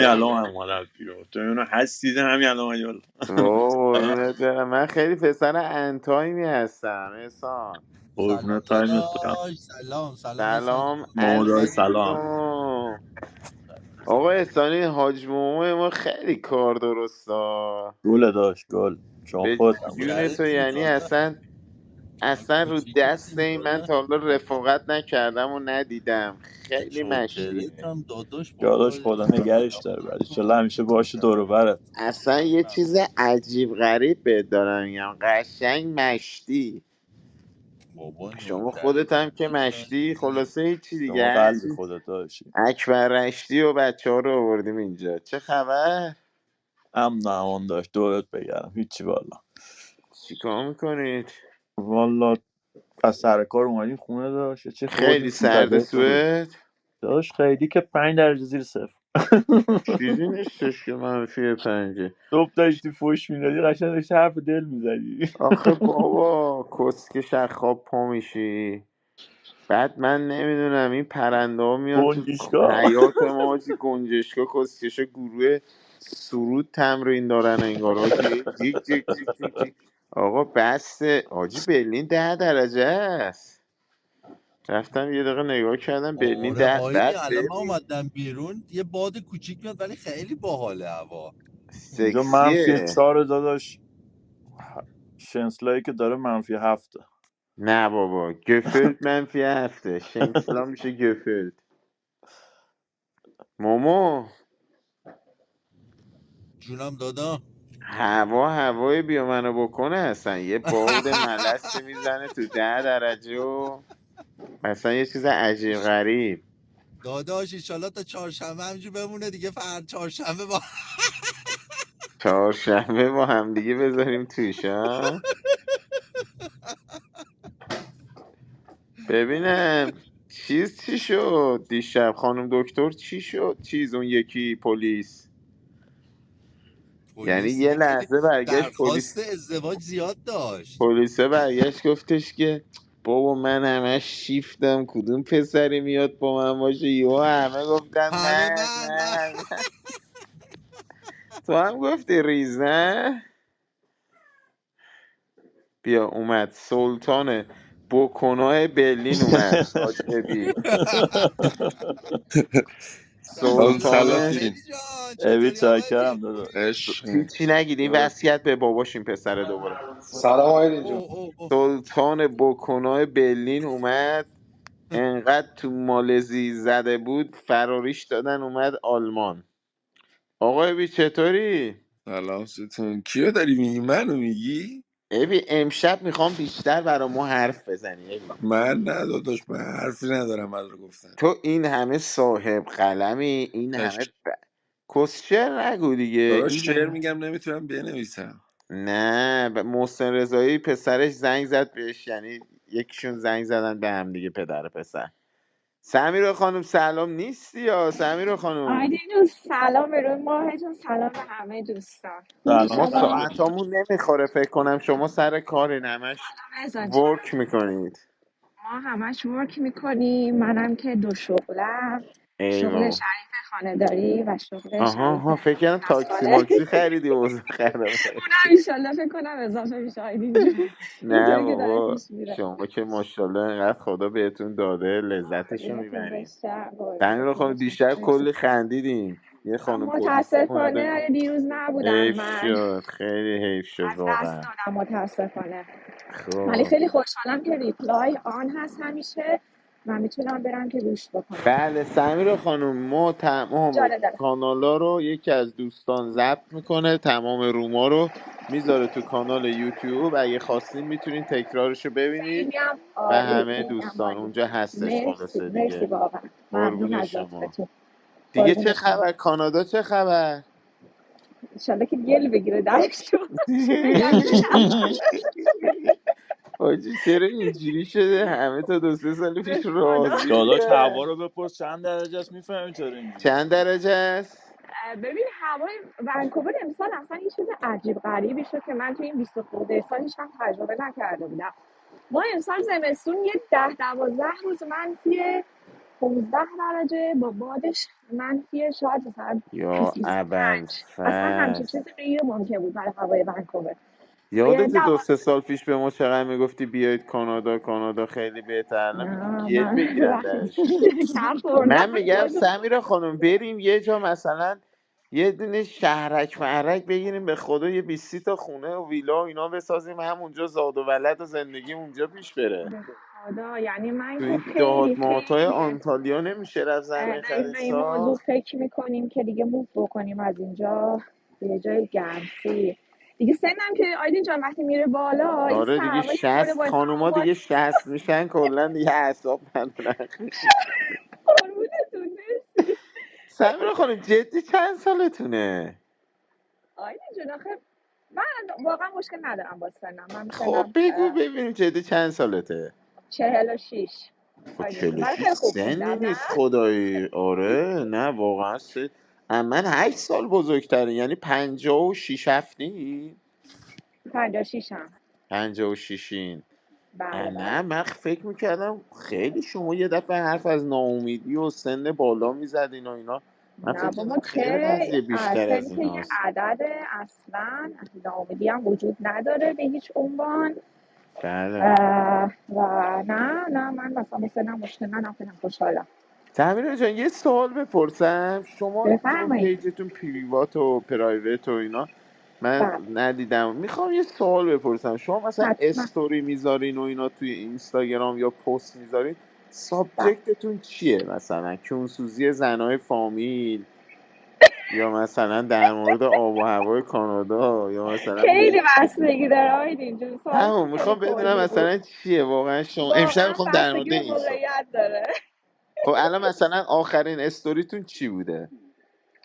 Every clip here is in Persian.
همین الان هم اومدم بیرون تو اینو هستید همین الان اومدی بالا. بابا قربونت برم. من خیلی پسر انتایمی هستم احسان. قربونت سلام تایمت برم. داداش، سلام احسان جون. سلام مامورای سلام. علیکم. آقا احسانی حاج مامان ما خیلی کار درستا گل داشت گل شما به خودت هم گل جون تو، کوچیکترین یعنی داداش، اصلا رو دست کوچیکترین این من تا داداش، حالا رفاقت نکردم و ندیدم. خیلی چاکرت مشتیه. هم داداش داداش بابا. خدا نگرش داره ولی چلا همیشه باشه دور و برت. اصلا یه چیز عجیب غریب بهت دارم میگم، قشنگ مشتی. بابا شما نوکرت خودت هم که داداشم مشتی، دیگه. خلاصه هیچی دیگه شما قلب هرچی. خودت داشتی. اکبر رشتی و بچه ها رو آوردیم اینجا. چه خبر؟ امن امان داشت دورت بگردم هیچی والا. چیکار میکنید؟ والا از سر کار اومدیم خونه داشت چه خوردیم خیلی سرد منتظر تو بود. سوئد. داشت خیلی که 5 درجه زیر صفر. چیزی نیستش که منفی 5. صبح داشتی فوش میدادی قشنگ داشتی حرف دل میزدی. آخه بابا کسکش از خواب پا میشی. بعد من نمیدونم این پرنده ها میان تو گنجشگاه. حیات ما حاجی، گنجشکا کسکشا گروه سرود تمرین دارن انگار حاجی. جیک جیک جیک جیک جیک. آقا بسته حاجی، برلین 10 درجه است. رفتم یه دقیقه نگاه کردم برلین آره 10. آیدی، بعد الان من ببین اومدم بیرون یه باد کوچیک میاد ولی خیلی باحاله هوا. اینجا منفی سکسیه. 4 داداش. شنسلایی که داره -7. نه بابا گفلد منفی 7. شنکسلا میشه گفلد. مومو جونم دادا. هوای بیا منو بکنه اصلا. یه باد ملسی میزنه تو 10 درجه و اصلا یه چیز عجیب غریب. داداش ایشالله تا چهارشنبه همینجور بمونه دیگه، چهارشنبه با چهارشنبه با هم دیگه بذاریم توش ها. ببینم چی شد دیشب خانم دکتر؟ چی شد اون یکی پلیس؟ یعنی پلیس یه دیگه خیلی لحظه برگشت درخواست ازدواج زیاد داشت. پلیسه برگشت گفتش که بابا من همش شیفتم، کدوم پسری میاد با من باشه؟ یهو همه گفتن همه من من من من. تو هم گفتی ریز نه؟ بیا اومد سلطان بکنای برلین اومد حاج ابی. سلطان. ابی جان ابی چطوری آقا ابی؟ چاکرم داداش. هیچی نگیدیم وصیت به باباشیم پسر دوباره. سلام آیدین جون. او سلطان بکنای برلین اومد. انقدر تو مالزی زده بود فراریش دادن اومد آلمان. آقا ابی چطوری؟ سلام ستون کیو داری میگی؟ منو میگی؟ ابی امشب میخوام بیشتر برا ما حرف بزنی ابی. من نه داداش، من حرفی ندارم از رو گفتن. تو این همه صاحب قلمی، این همه کسچر نگو دیگه داداش شعر این. میگم نمیتونم بنویسم. نه محسن رضایی پسرش زنگ زد بهش، یعنی یکیشون زنگ زدن به هم دیگه پدر پسر. سمیرا خانم سلام نیستی یا سمیرا خانم؟ آیدین جون سلام به روی ماهتون، سلام به همه دوستان. سلام ما سلام. سمیرا. ساعتامون نمیخوره فکر کنم، شما سر کار نمش رضا جان ورک میکنید. ما همش ورک میکنیم، منم که دو شغلم، شغل ایوا. شریف خانهداری و شغل آها شریف ها فکر کردم تاکسی آشپزخانه. ماکسی خریدی اوضاع خرابه. اونم ایشالله فکر کنم اضافه میشه آیدین جون، نه اینطوری که داره بابا پیش میره. شما که ماشاءالله انقدر خدا بهتون داده لذتشو قربونتون میبرین. بشم، سمیرا قربونتون خانم بشم. دیشب مرسی. کلی خندیدیم، یه خانم پلیس اومده. متاسفانه دیروز نبودم حیف من، شد، خیلی حیف شد از دست واقعا. دادم متاسفانه. ولی خب خیلی خوشحالم که ریپلای آن هست همیشه و میتونم برم که گوش بکنم. بله سمیرا خانم، ما تمام جالب داره. کانالا رو یکی از دوستان ضبط میکنه، تمام روما رو میذاره تو کانال یوتیوب، اگه خواستین میتونین تکرارش رو ببینید. خیلی هم و عالی، همه خیلی هم دوستان عالی. اونجا هستش مرسی خلاصه مرسی دیگه. واقعا، ممنون قربون از شما. لطفتون. دیگه چه قربون شما. خبر کانادا؟ چه خبر؟ انشالله که گل بگیره درش رو بگم که حاجی چرا اینجوری شده؟ همه تا 2 3 سال به پیش خدا. راضی داداش هوا بودن. رو بپرس چند درجه است میفهمی چرا اینجوریه. چند درجه است؟ ببین هوای ونکوور امسال اصلا یه چیز عجیب غریبی شد که من توی این 20 خورده سال هیچ وقت تجربه نکرده بودم. ما امسال زمستون یه 10 12 روز منفی 15 درجه با بادش منفی شاید مثلا یا 25. اصلا همچین ابوالفضل، چیزی غیر ممکن بود برای هوای ونکوور. یادت دو 12. سه سال پیش به ما چقدر میگفتی بیایید کانادا، کانادا خیلی بهتر، الان نه میگی گل من بگیرن وقتی درش. کف خوردم من میگم سمیرا خانم بریم یه جا مثلا یه دونه شهرک محرک بگیریم به خدا، یه 20 تا خونه و ویلا و اینا بسازیم، همونجا زاد و ولد و زندگی اونجا پیش بره. به خدا یعنی من تو که این دهات خیلی ماهاتای خیلی آنتالیا نمیشه رفت زمین داریم خرید به این موضوع ساخت. فکر میکنیم که دیگه موو بکنیم از اینجا به یه جای گرمسی دیگه. سنم که آیدین جان وقتی میره بالا این آره دیگه سرما یه خورده 60 باعث خانوما آماد. دیگه 60 میشن کلا دیگه اعصاب ندارن. قربونتون مرسی. سمیرا خانم جدی چند سالتونه؟ آیدین جان آخه من واقعا مشکل ندارم با سنم. من خب سنم بگو ببینیم جدی چند سالته. 46. خب آیدین جان برای 46 خیلی خوب سنی میگم نه. نیست خدایی. آره نه واقعا من 8 سال بزرگتره، یعنی 56 هفتی. 56 هم. 56این. بله نه بله. من فکر میکردم خیلی شما یه دفعه حرف از ناامیدی و سن بالا میزدین و اینا، من نه فکر بابا کردم خیلی که قضیه بیشتر سنی از که یه ایناست. عدد اصلا ناامیدی هم وجود نداره به هیچ عنوان. بله. و نه من مثلا به سنم مشکل ندارم، خیلی خوشحالم. تمیرا جان یه سوال بپرسم، شما چون بفرمایید. پیجتون پریوات و پرایوت و اینا من بله ندیدم، میخوام یه سوال بپرسم. شما مثلا حتما. استوری میذارین و اینا توی اینستاگرام یا پست میذارین، بله سابجکتتون چیه؟ مثلا کونسوزی زنای فامیل، یا مثلا در مورد آب و هوای کانادا، یا مثلا خیلی بستگی داره آیدین جون، سوالتون همون خیلی میخوام بدونم کلی بود. مثلا چیه واقعا. شما امشب واقعا میخوام در بستگی مورد به این سوال. موقعیت داره. خب الان مثلا آخرین استوریتون چی بوده؟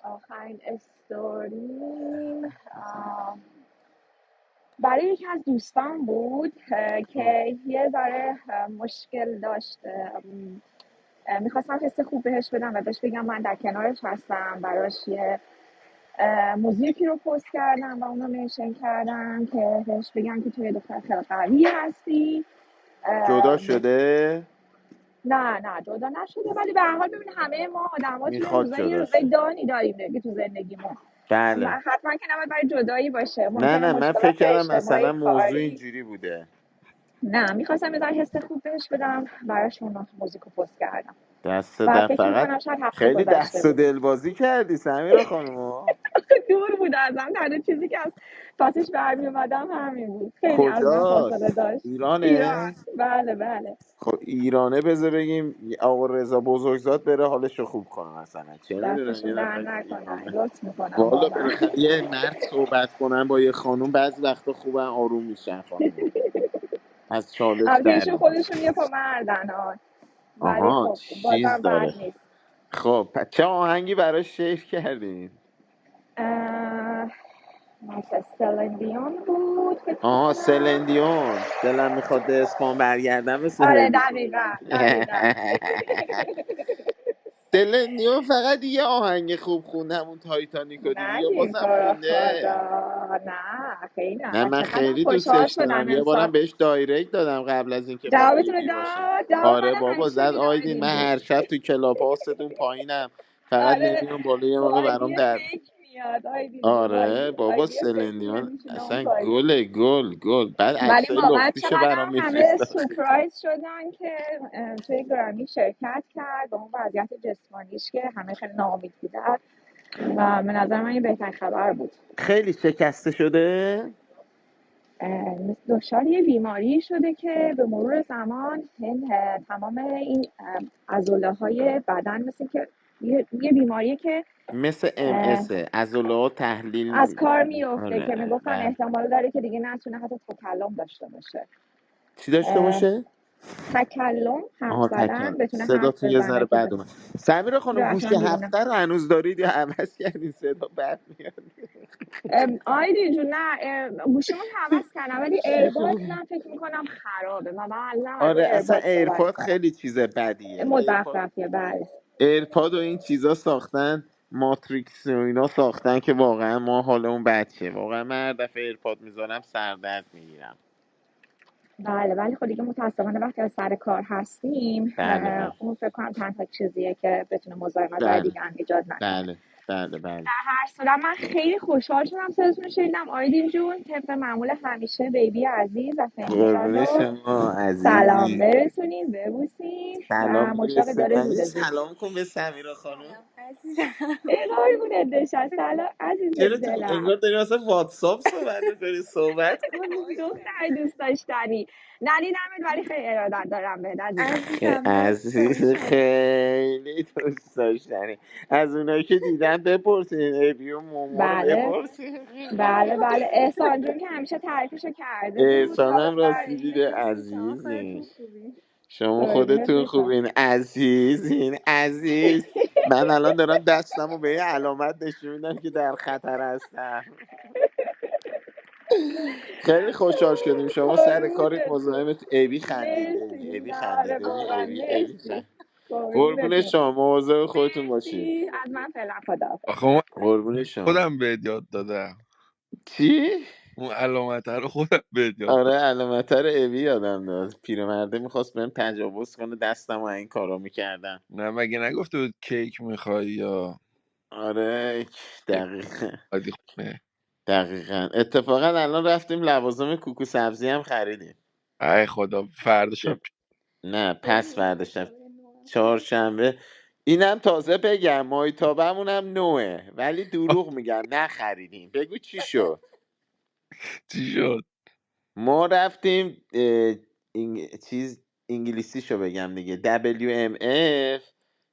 آخرین استوریم برای یکی از دوستان بود که یه ذره مشکل داشت. میخواستم حس خوب بهش بدم و بهش بگم من در کنارش هستم. براش یه موزیکی رو پست کردم و اونو منشن کردم که بهش بگم که توی دختر خیلی قوی هستی. جدا ام، شده؟ نه جدا نشده، ولی به هر حال ببین همه ما آدم‌ها توی میخواد روزای یه جدا روزای شه. دانی داریم دیگه تو زندگیمون. بله. حتما که نباید برای جدایی باشه، نه ممکنه نه من فکر مشکلات کردم اجتماعی مثلا موضوع کاری. اینجوری بوده. نه میخواستم یه ذره حس خوب بهش بدم، براش اون موزیکو پست کردم دست و در فکر فقط میکنم شاید هفته خیلی گذشته دست و بود. دلبازی کردی سمیرا خانوما. دور بود ازم، تنها چیزی که از پسش برمی اومدم همین بود. خیلی از من فاصله کجاست؟ داشت. ایران. ایرانه؟ بله بله. خب ایرانه، بذار بگیم آقا رضا بزرگزاد بره حالشو خوب کنه مثلا، چه میدونم دستشون یه در نفر که نکنن، ایرانه. لطف میکنم والا واقعا. بالاخره یه مرد صحبت کنن با یه خانوم بعضی وقتا خوبن، آروم میشن خانوما، از چالش البته در ایشون میاد. خودشون یه پا مردن ها، ولی آها خب چیز بازم بد داره. نیست. خب پس چه آهنگی براش شیک کردین؟ اه، مثل سلندیون بود فکر آها میکنم. سلندیون، دلم میخواد به اسپان برگردم به آره سلندیون. دقیقا. سلندیون فقط یه آهنگ خوب خونده، همون تایتانیکو دیگه، یا نگین بازم تو رو خونده؟ خدا. نه خیلی نه نه و من چقدر خیلی خوشحال دوستش دارم، شدم یه امسال. بارم بهش دایرکت دادم قبل از اینکه ما جوابتون رو بیبی باشیم. داد. جواب آره منم بابا همیشه زد میده آیدین، من آیدین جون. هر شب تو کلاب هاستون پایینم، فقط آره نمیام بالا یه با موقع برام آیدی در. فیک میاد آیدین جون. آره بابا آیدی فیک میاد سلندیون میشینه اون اصلا پایین. گل بعد ولی عکسای واقعا لختیشو برام چقدر همه میفرستاد. سورپرایز شدن که توی گرامی شرکت کرد با اون وضعیت جسمانیش که همه خیلی ناامید بودن و به نظر من این بهترین خبر بود. خیلی شکسته شده. دچار یه بیماری شده که به مرور زمان این تمام این عضله های بدن مثل که یه بیماریه که مثل ام اس عضلات از تحلیل. کار میفته که آره میگفتن بله. احتمال داره که دیگه نتونه حتی تکلم داشته باشه. چی داشته اه، باشه؟ تکلم، حرف آها تکل، زدن، بتونه حرف صداتون یه بزنه ذره که بد اومد. سمیرا خانم ببخشید گوشی من بیرونم. هفته رو هنوز دارید یا عوض کردین؟ صدا بد میاد. آیدی جون نه گوشیمون عوض کردم ولی چه خوب. ایربادزم فکر میکنم خرابه و من الان از روی آره اصلا ایرباد صحبت ایرپاد کنم. خیلی چیز بدیه. ایرپاد، مزخرفیه بله. ایرپاد و این چیزا ساختن، ماتریکس و اینا ساختن که واقعا ما حالمون بد شه. واقعا من هر دفعه ایرپاد میذارم سردرد میگیرم. بله ولی خب دیگه متاسفانه وقتی از سر کار هستیم بله بله اون فکر کنم تنها چیزیه که بتونه مزاحمت های بله دیگه هم ایجاد نکنه. بله بله بله. هر صورت من خیلی خوشحال شدم صداتون رو شنیدم آیدین جون. طبق معمول همیشه بیبی عزیز و فنی جان قربون رو شما سلام عزیزی. برسونین ببوسین سلام و مشتاق داره میرسونم. یه زود زود. سلام کن به سمیرا خانم. سلام عزیزم. قربونت بشم. سلام عزیز چرا تو دلم. انگار داری مثلا واتساپ صحبت میکنی؟ صحبت کن دیگه. دختر دوست داشتنی. ندیدمت ولی خیلی ارادت دارم بهت عزیزم. عزیزم مرسی تو رو عزیز شد. خیلی دوست داشتنی. از اونایی که دیدم بپرسین، ابی و مومو رو بله بپرسین. بله احسان جون که همیشه تعریفشو کرده بود احسان هم خواستم. راستی مرسی دیده. مرسی شما عزیزین، خودتون خوبی. شما قربونت خودتون بشم. خوبین. عزیزین عزیز. من الان دارم دستم و به یه علامت نشون میدم که در خطر هستم. خیلی خوشحال شدیم. شما سر کارت قربونت مزاحمت. ابی خندیده، مرسی. ابی آره خندیده. واقعا ابی مرسی. قربون قربونتون. شما، مواظب خودتون باشید. مرسی از من فعلا خداحافظ. آخه اون قربون شما. خودم بهت یاد دادم. چی؟ اون علامت رو خودم بهت یاد آره دادم. علامت رو ابی یادم داد. پیرمرده میخواست بهم تجاوز کنه، دستم و این کارا میکردم. نه مگه نگفته بود کیک میخوای یا آره دقیقا. اومدی خونه؟ دقیقا. اتفاقا الان رفتیم لوازم کوکو سبزی هم خریدیم. ای خدا فرداشم نه پس خیلی فرداشم، خوشحاله نوع فصل. چهارشنبه. اینم تازه بگم مایتابمون هم نوه، ولی دروغ میگم نخریدیم. بگو چی شد. چی شد؟ ما رفتیم چیز انگلیسیشو بگم دیگه WMF.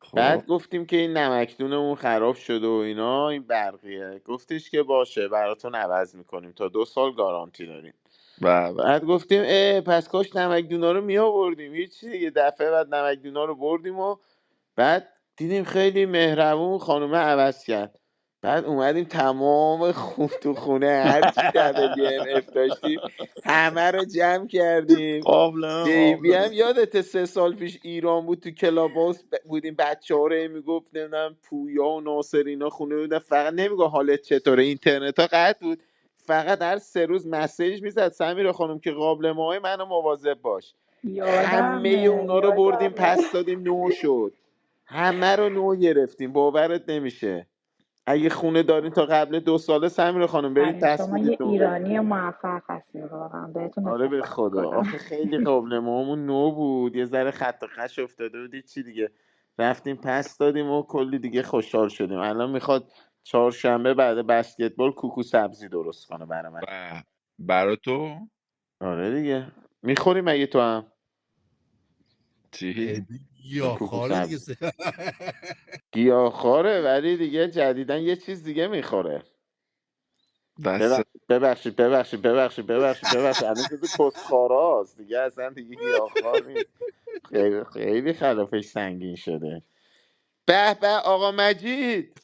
خب بعد گفتیم که این نمکدونمون خراب شده و اینا، این برقیه. گفتش که باشه براتون عوض میکنیم، تا 2 سال گارانتی داریم. بابا بعد گفتیم پس کاش نمکدونا رو می آوردیم. هیچی دیگه. دفعه بعد نمکدونا رو بردیم و بعد دیدیم خیلی مهربون خانومه عوض کرد. بعد اومدیم تمام تو خونه هرچی WMF داشتیم همه رو جمع کردیم. قابلمه بیبی مبلم هم یادت 3 سال پیش ایران بود، تو کلاباس بودیم، بچه ها رو میگفت نمیدونم پویا و ناصر اینا خونه بودن، فقط نمیگو حالت چطوره، اینترنت ها قطع بود، فقط هر 3 روز مسیج میزد سمیرا خانم که قابلمه های منو مواظب باش. همه یادمه اونا رو بردیم یادمه. پس دادیم، نو شد. همه رو نو گرفتیم، باورت نمیشه. اگه خونه دارین تا قبل 2 ساله سمیرا خانم برید همین پس شما میدید یه نو بگیرید. ایرانی موفق هستیم واقعا بهتون آره به افتخار خدا. میکنم. آخه خیلی قابلمه‌مون نو بود، یه ذره خط و خش افتاده بود، چی دیگه. رفتیم پس دادیم و کلی دیگه خوشحال شدیم. الان میخواد چهارشنبه بعد بسکتبال کوکو سبزی درست کنه برای من. برا تو آره دیگه. میخوری مگه تو هم چی؟ یا کوکو خاره دیگه سبزی؟ گیاهخواره ولی دیگه جدیدن یه چیز دیگه میخوره. دست ببخشید الان جز کسخاراست دیگه، اصلا دیگه گیاهخوار نیست. خیلی خیلی خلافش سنگین شده. به به آقا مجید.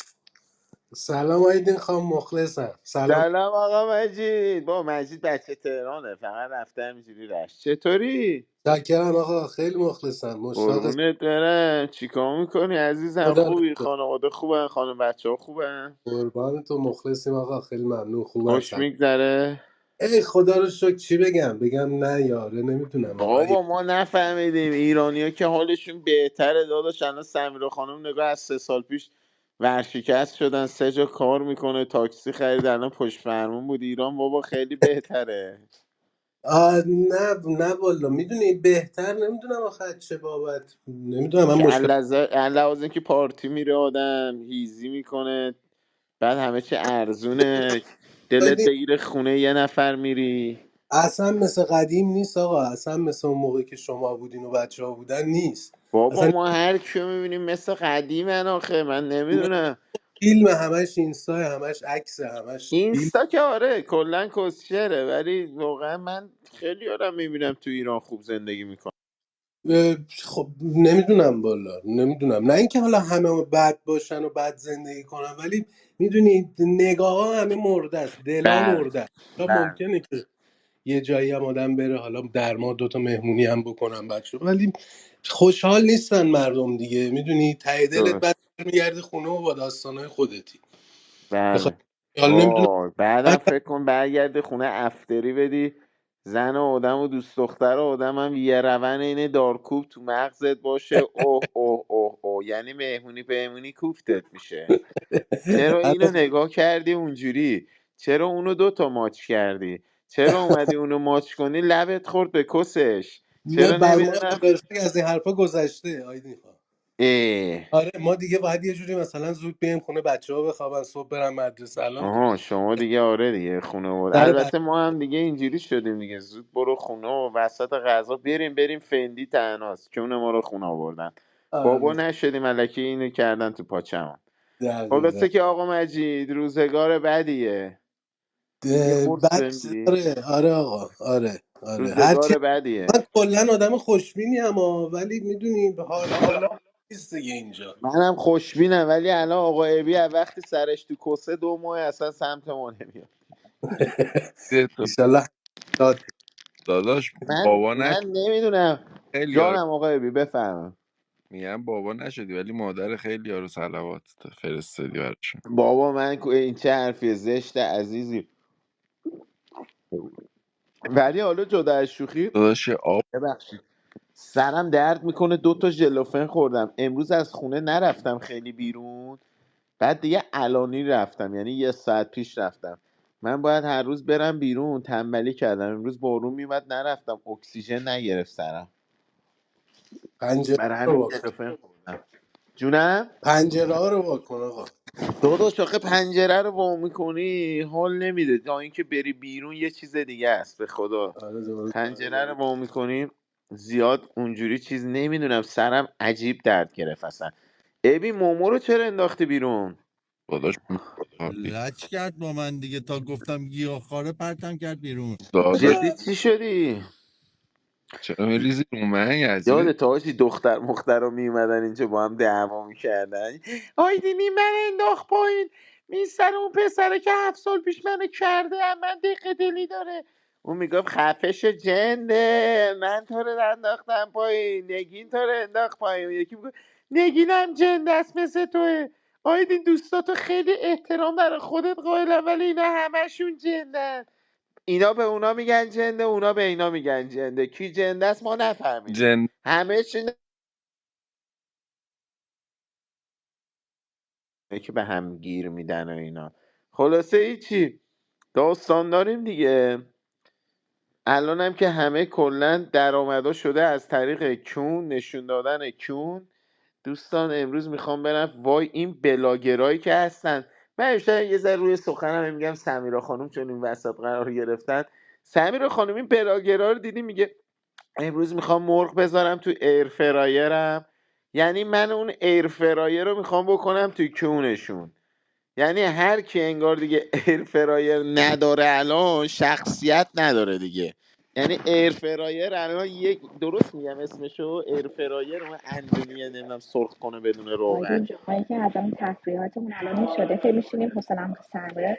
سلام آیدین خانم مخلصم. سلام. سلام آقا مجید. با مجید بچه تهرانه، فقط رفته همینجوری رشت. چطوری؟ چاکرم آقا خیلی مخلصم مشتاق قربونت برم. چیکار میکنی عزیزم؟ خدا خوبی؟ رو خانواده خوبن؟ خانم بچه ها خوبن؟ قربان تو مخلصیم آقا خیلی ممنون خوب خوش هستم. میگذره؟ ای خدا رو شکر چی بگم نه یاره نمیتونم آقا بابا ما نفهمیدیم ایرانی ها که حالشون بهتره داداش. الان سمیرا خانم نگاه از 3 سال پیش ورشکست شدن، 3 جا کار میکنه، تاکسی خرید، الان پشت فرمون بود. ایران بابا خیلی بهتره. نه نه والا میدونی بهتر نمیدونم آخه چه بابت نمیدونم من که مشکل لحاظ اینکه پارتی میره آدم هیزی میکنه، بعد همه چه ارزونه، دلت آیدین بگیره خونه یه نفر میری. اصلا مثل قدیم نیست آقا اصلا مثل اون موقع که شما بودین و بچه ها بودن نیست بابا اصلا. ما هر کیو میبینیم مثل قدیمن آخه، من نمیدونم. فیلم همش اینستا همش عکس همش فیلم. اینستا که آره کلا کسچره، ولی واقعا من خیلی آدم میبینم تو ایران خوب زندگی میکنه. خب نمیدونم والا نمیدونم نه اینکه حالا همه بد باشن و بد زندگی کنن ولی میدونی نگاه ها همه مرده است دلا بله مرده است. حالا بله ممکنه که یه جایی هم آدم بره حالا در ما دوتا مهمونی هم بکنم بچه ولی خوشحال نیستن مردم دیگه میدونی ته دلت بعد درست. میگردی خونه و با داستانهای خودتی بخوای بله. حالا نمیدونم وای بعدم فکر کن برگردی خونه افتری بدی زن آدم و دوست دختر آدم هم یه رون اینه دارکوب تو مغزت باشه. اوه اوه اوه اوه، یعنی مهمونی بهمونی کوفتت میشه. چرا اینو نگاه کردی اونجوری؟ چرا اونو دوتا ماچ کردی؟ چرا اومدی اونو ماچ کنی لبت خورد به کسش؟ نه چرا بر ما نمیدونم. خدا رو شکر از این حرفا گذشته آیدین خان. اه. آره ما دیگه باید یه جوری مثلا زود بریم خونه بچه ها بخوابن صبح برن مدرسه الان آها شما دیگه آره دیگه خونه بود. سر بچه. البته ما هم دیگه اینجوری شدیم دیگه، زود برو خونه و وسط غذا بریم فندی تنهاست چون ما رو خونه آوردن. بابا آره نشدیم الکی اینو کردن تو پاچمون. دقیقا. خلاصه که آقا مجید روزگار بدیه. دیگه قرص بعد بهم میدی؟ آره آقا آره هرچی. روزگار بدیه. من کلا آدم خوشبینی اما ولی میدونی حالا نیست دیگه اینجا. منم خوشبینم ولی الان آقا ابی از وقتی سرش تو کسه 2 ماه اصلا سمت ما نمیاد. ایشالله داد. داداش من بابا من نشدی. نمیدونم. خیلی یارو جانم آقا ابی بفرمایید. میگم بابا نشدی ولی مادر خیلی یارو صلوات فرستادی براشون. بابا من این چه حرفی زشت عزیزی. ولی حالا جدا از شوخی، داداش یه آب ببخشید سرم درد میکنه 2 تا ژلوفن خوردم امروز از خونه نرفتم خیلی بیرون. بعد دیگه علانی رفتم یعنی 1 ساعت پیش رفتم. من باید هر روز برم بیرون، تنبلی کردم امروز بارون میومد نرفتم اکسیژن نگرفت سرم. پنجره برای رو همین واکن. ژلوفن خوردم. جونم. پنجره ها رو واکن آقا. داداش آخه پنجره رو وا میکنی حال نمیده تا اینکه بری بیرون یه چیز دیگه است به خدا. آره درست. پنجره رو وا میکنیم زیاد اونجوری چیز نمیدونم سرم عجیب درد گرفت اصلا. ابی مومو رو چرا انداختی بیرون؟ داداش لج کرد با من دیگه تا گفتم گیاهخواره پرتم کرد بیرون. داداش جدی چی شدی؟ چرا میریزی رو من یزید؟ یادت هاشی دختر مختر رو میومدن اینجا با هم دعوا میکردن. آیدینی من انداخت پایین، این سر اون پسره که 7 سال پیش منو کرده هم من دقیقه دلی داره. اون میگفت خفش جنده من تو رو انداختم پایین، نگین تو رو انداخت پایین. اون یکی میگفت نگینم جنده است مثل توه. آیدین دوستاتو خیلی احترام برای خودت قائلم ولی اینا همشون جندن. اینا به اونا میگن جنده اونا به اینا میگن جنده. کی جنده است ما نفهمیدیم. جن همه چی که به هم گیر میدن و اینا. خلاصه ایچی داستان داریم دیگه. الان هم که همه کلا درآمدا شده از طریق کون، نشون دادن کون. دوستان امروز میخوام برم وای این بلاگرایی که هستن. من بیشتر یه ذره روی سخنم میگم سمیرا خانم چون این وسط قرار گرفتن. سمیرا خانم این بلاگرا رو دیدی میگه امروز میخوام مرغ بذارم تو ایر فرایرم. یعنی من اون ایر فرایر رو میخوام بکنم تو کونشون. یعنی هر کی انگار دیگه ایر فرایر نداره الان شخصیت نداره دیگه. یعنی ایر فرایر الان یک درست میگم اسمشو ایر فرایر اون اندونیه نمیدونم سرخ کنه بدون روغن. آیدین جون ما که از همین تفریحاتمون الان شده که میشینیم حسنم سر میره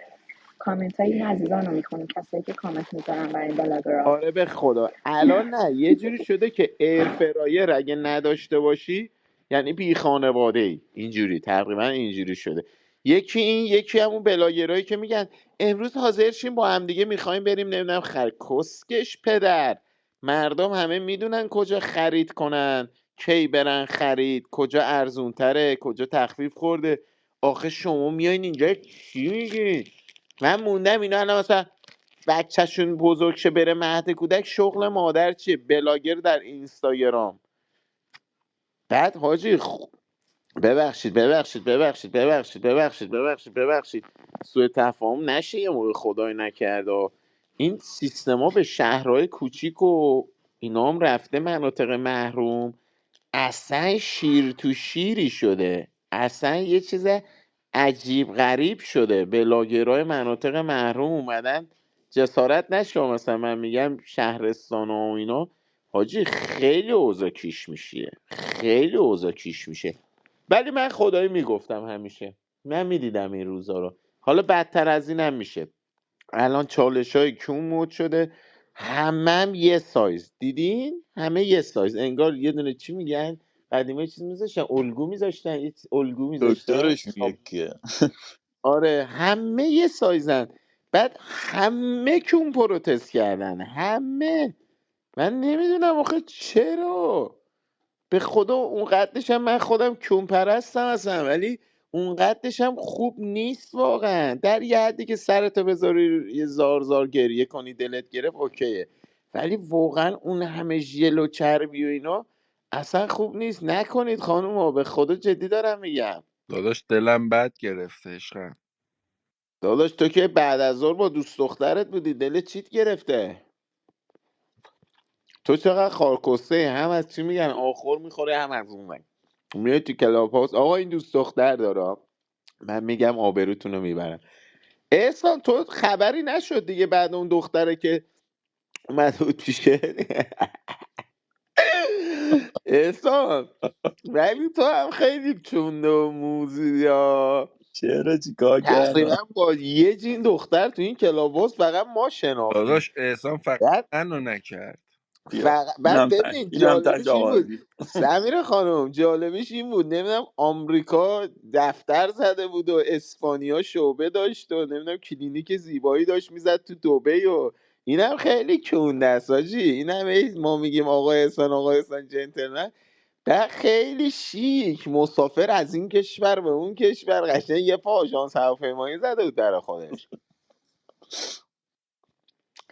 کامنت های این عزیزان رو میخونیم کسایی که کامنت میذارن برای بلاگرا. آره به خدا الان نه یه جوری شده که ایر فرایر اگه نداشته باشی یعنی بی خانواده ای. اینجوری تقریبا اینجوری شده. یکی این یکی همون بلاگرایی که میگن امروز حاضر شیم با هم دیگه میخوایم بریم نمیدونم کسکش پدر. مردم همه میدونن کجا خرید کنن، کی برن خرید، کجا ارزون تره، کجا تخفیف خورده. آخه شما میایین اینجا چی میگین؟ من موندم اینا الان مثلا بچهشون بزرگ شه بره مهد کودک شغل مادر چیه؟ بلاگر در اینستاگرام. بعد حاجی ببخشید سوء تفاهم نشه یه موقع خدای نکرده این سیستما به شهرهای کوچیک و اینا هم رفته مناطق محروم. اصلا شیر تو شیری شده، اصلا یه چیز عجیب غریب شده. بلاگرای مناطق محروم اومدن جسارت نشه مثلا من میگم شهرستان و اینا. حاجی خیلی اوضاع کیش میشه، خیلی اوضاع کیش میشه. ولی من خدایی میگفتم همیشه، من میدیدم این روزا رو. حالا بدتر از اینم میشه. الان چالش های کون مود شده. هم یه سایز دیدین، همه یه سایز انگار یه دونه چی میگن قدیما چیز میذاشتن الگو میذاشتن الگو میذاشتن. دکترشون یکیه. آره همه یه سایزن. بعد همه کون پروتست کردن، همه. من نمیدونم آخه چرا. به خدا اون قدش هم من خودم کون پرستم اصلا، ولی اون قدش هم خوب نیست واقعا. در یه حدی که سرتو بذاری یه زار زار گریه کنی دلت گرفت اوکیه، ولی واقعا اون همه ژل و چربی و اینا اصلا خوب نیست. نکنید خانوما، به خدا جدی دارم میگم. داداش دلم بد گرفته عشقم. داداش تو که بعد از ظهر با دوست دخترت بودی، دلت چیت گرفته؟ تو چقدر خارکسته، هم از چی میگن آخور میخوره هم از اون من میای تو کلاب هاوس آقا این دوست دختر دارم، من میگم آبروتون رو میبرم. احسان تو خبری نشد دیگه بعد اون دختره که اومد بود پیشه؟ احسان ولی تو هم خیلی چونده و موزی یا چرا چیکار تقریبا کردم؟ با یه جین دختر تو این کلاب هاوس فقط ما شناختیم. داداش احسان فقط بعد منو نکرد. بیا بعد ببین اینم تش جالبش این بود، آوردی. سمیر خانم جالبش این بود، نمیدونم آمریکا دفتر زده بود و اسپانیا شعبه داشت و نمیدونم کلینیک زیبایی داشت میزد تو دبی و اینم خیلی کونده است حاجی. اینم ما میگیم آقا احسان آقا احسان جنتلمن، ده خیلی شیک مسافر از این کشور به اون کشور، قشنگ یه پا آژانس هواپیمایی زده بود در خودش.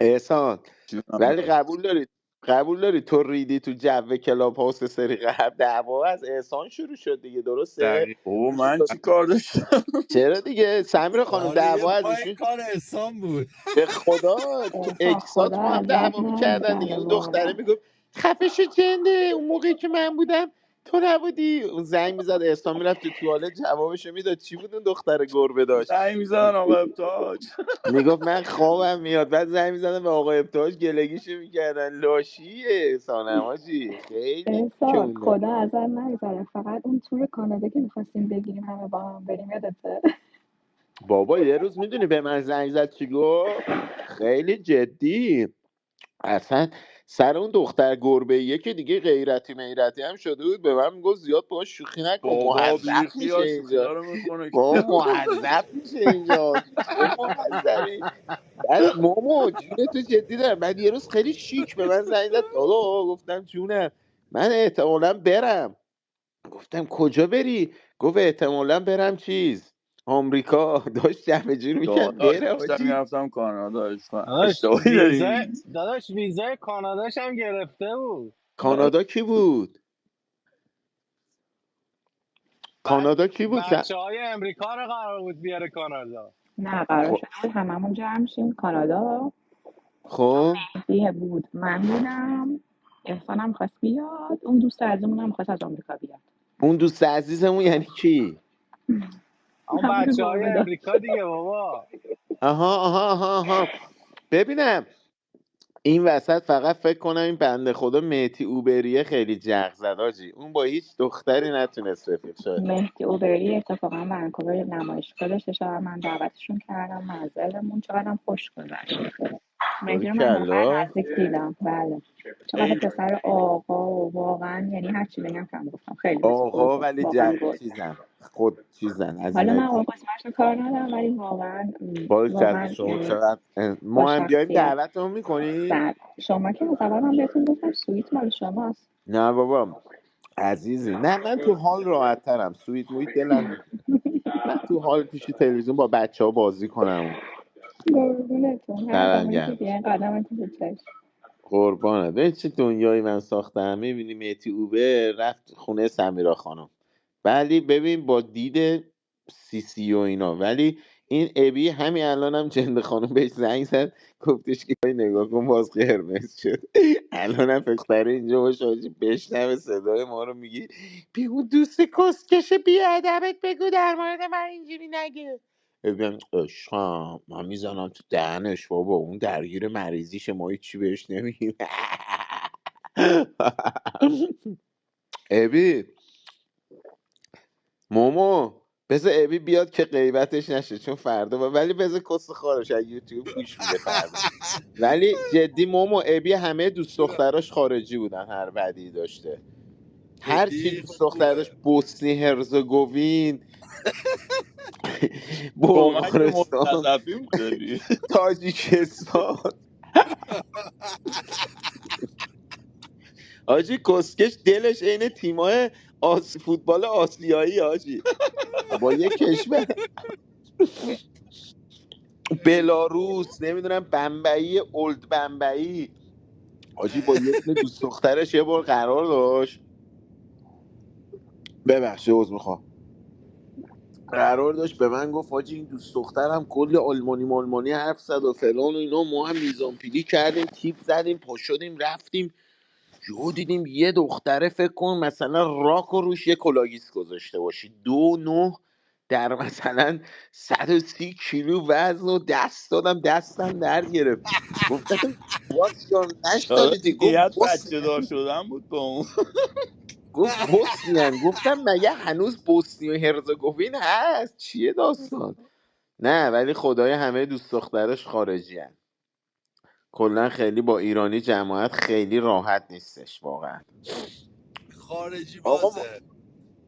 احسان جونم ولی داداش. قبول داری تو ریدی تو جو کلاب هاوس سری قبل، دعوا از احسان شروع شد دیگه درسته؟ دقیقا. بابا من چی کار داشتم؟ چرا دیگه سمیر خانم آره یه دعوا از پای ایشون کار احسان بود. به خدا تو احسان اکسات خدا با هم ازت دعوا میکردن دیگه. نگذره اون دختره واقعا. میگفت خفش جنده، اون موقعی که من بودم تو نبودی. اون زنگ میزد احسان میرفت تو توالت جوابشو میداد. چی بود اون دختر گربه داشت؟ زنگ میزنن آقا ابتاج. میگفت من خوابم میاد. بعد زنگ میزدن به آقای ابتهاج گلگیشو میکردن. لاشی احسان حاجی خیلی احسان کنده. خدا ازت نگذره، فقط اون تور کانادا که میخواستیم بگیریم همه با هم بریم یادته؟ بابا یه روز میدونی به من زنگ زد چی گفت؟ خیلی جدی اصلا سر اون دختر گربه که دیگه غیرتی میرتی هم شده بود، به من میگفت زیاد باش شوخی نکن بابا مهذب بی میشه خیال شوخی اینجا. داره میکنه. بابا مهذب میشه اینجا، چه مهذبی. بعد مومو جون تو جدی دارم، بعد یه روز خیلی شیک به من زنگ زد دادا. گفتم جونم من احتمالا برم. گفتم کجا بری؟ گفت احتمالا برم چیز آمریکا. داشت جمع جور میکرد داداش بره داشتم حاجی. میرفتم کانادا. داداش اشتباهی داری ویزا میگی. داداش ویزای کاناداش هم گرفته بود. کانادا کی بود؟ کانادا کی بود بچه های امریکا رو قرار بود بیاره کانادا. نه قرار خب شد هممون جمع شیم کانادا. خب مهدی بود، من بودم، احسان هم خواست بیاد، اون دوست عزیزمون هم خواست از آمریکا بیاد. اون دوست عزیزمون یعنی کی؟ اما همون بچه های گربه داشت. امریکا دیگه بابا. آها آها آها آها. ببینم این وسط فقط فکر کنم این بنده خدا مهدی اوبریه خیلی جغ زد حاجی. اون با هیچ دختری نتونست رفیق شه. مهدی اوبری اتفاقا ونکوور یه نمایشگاه داشته، شاید من دعوتشون کردم منزلمون، چقدرم خوش گذشت. مهدی رو من واقعا باریکلا. نزدیک دیدم. بله چقدر پسر آقا و واقعا یعنی هرچی بگم کم گفتم، خیلی دوست آقا بزرگم ولی واقعا بود. چیزن خود چیزن از حالا من اینایی آقا که قسمتش رو کار ندارم ولی واقعا باریکلا واقعا شما یعنی چقدر با ما هم بیایم شخصیت. دعوتمون میکنید. صد شما که مثلا من بهتون گفتم سویت مال شماست. نه بابا عزیزی، نه من تو حال راحت ترم. سویت مویت دلم نمی. من تو حال پیش تلویزیون با بچه ها بازی کنم. قربونتون هر دلم زمانی که گرم. بیاین قدمتون به چشم. قربانت. ببین چه دنیایی من ساختم. میبینی میتی اوبر رفت خونه سمیرا خانم، ولی ببین با دید سی و اینا. ولی این ابی همین الان هم جنده خانم بهش زنگ زد، گفتش که "آی نگاه کن باز قرمز شد". الان هم دختره اینجا باشه حاجی بشنوه صدای ما رو میگی بی اون دوست کسکش بی ادبت بگو در مورد من اینجوری نگه. ببین عشقم من میزنم تو دهنش بابا، اون درگیر مریضیشه ما هیچی بهش نمیگیم. ابی مومو بذار ابی بیاد که غیبتش نشه چون فردا ولی بذار کس خارش از یوتیوب گوش میده فردا. ولی جدی مومو ابی همه دوست دختراش خارجی بودن، هر بدی داشته. هر چی جدی دوست خب دختر داشت بوسنی هرزگوین کمک به بلغارستان، مستضعفین داری. تاجیکستان. حاجی کسکش دلش عین تیمای فوتبال آسیایی حاجی، با یه کشور. بلاروس، نمیدونم بمبئی، اولد بمبئی. حاجی با یه دونه دوست دخترش یه بار قرار داشت، ببخشید عذر میخوام، قرار داشت به من گفت حاجی این دوست دخترم کلی آلمانی حرف زد و فلان و اینا، ما هم میزان پیلی کردیم، تیپ زدیم، پا شدیم رفتیم، یهو دیدیم یه دختره فکر کن مثلا راک و روش یه کلاگیس گذاشته باشی 2.9 در مثلا 130 کیلو وزن، و دست دادم دستم درد گرفت. گفتم واتس یور شاید نشنالیتی؟ گفت نیت بچه بوسنیان. دار شدن بود با اون. گفت بوسنیان. گفتم مگه هنوز بوسنی و هرزگوین هست؟ چیه داستان؟ نه ولی خدای همه دوست دخترش خارجی هن. کلا خیلی با ایرانی جماعت خیلی راحت نیستش واقعا. خارجی آقا بازه.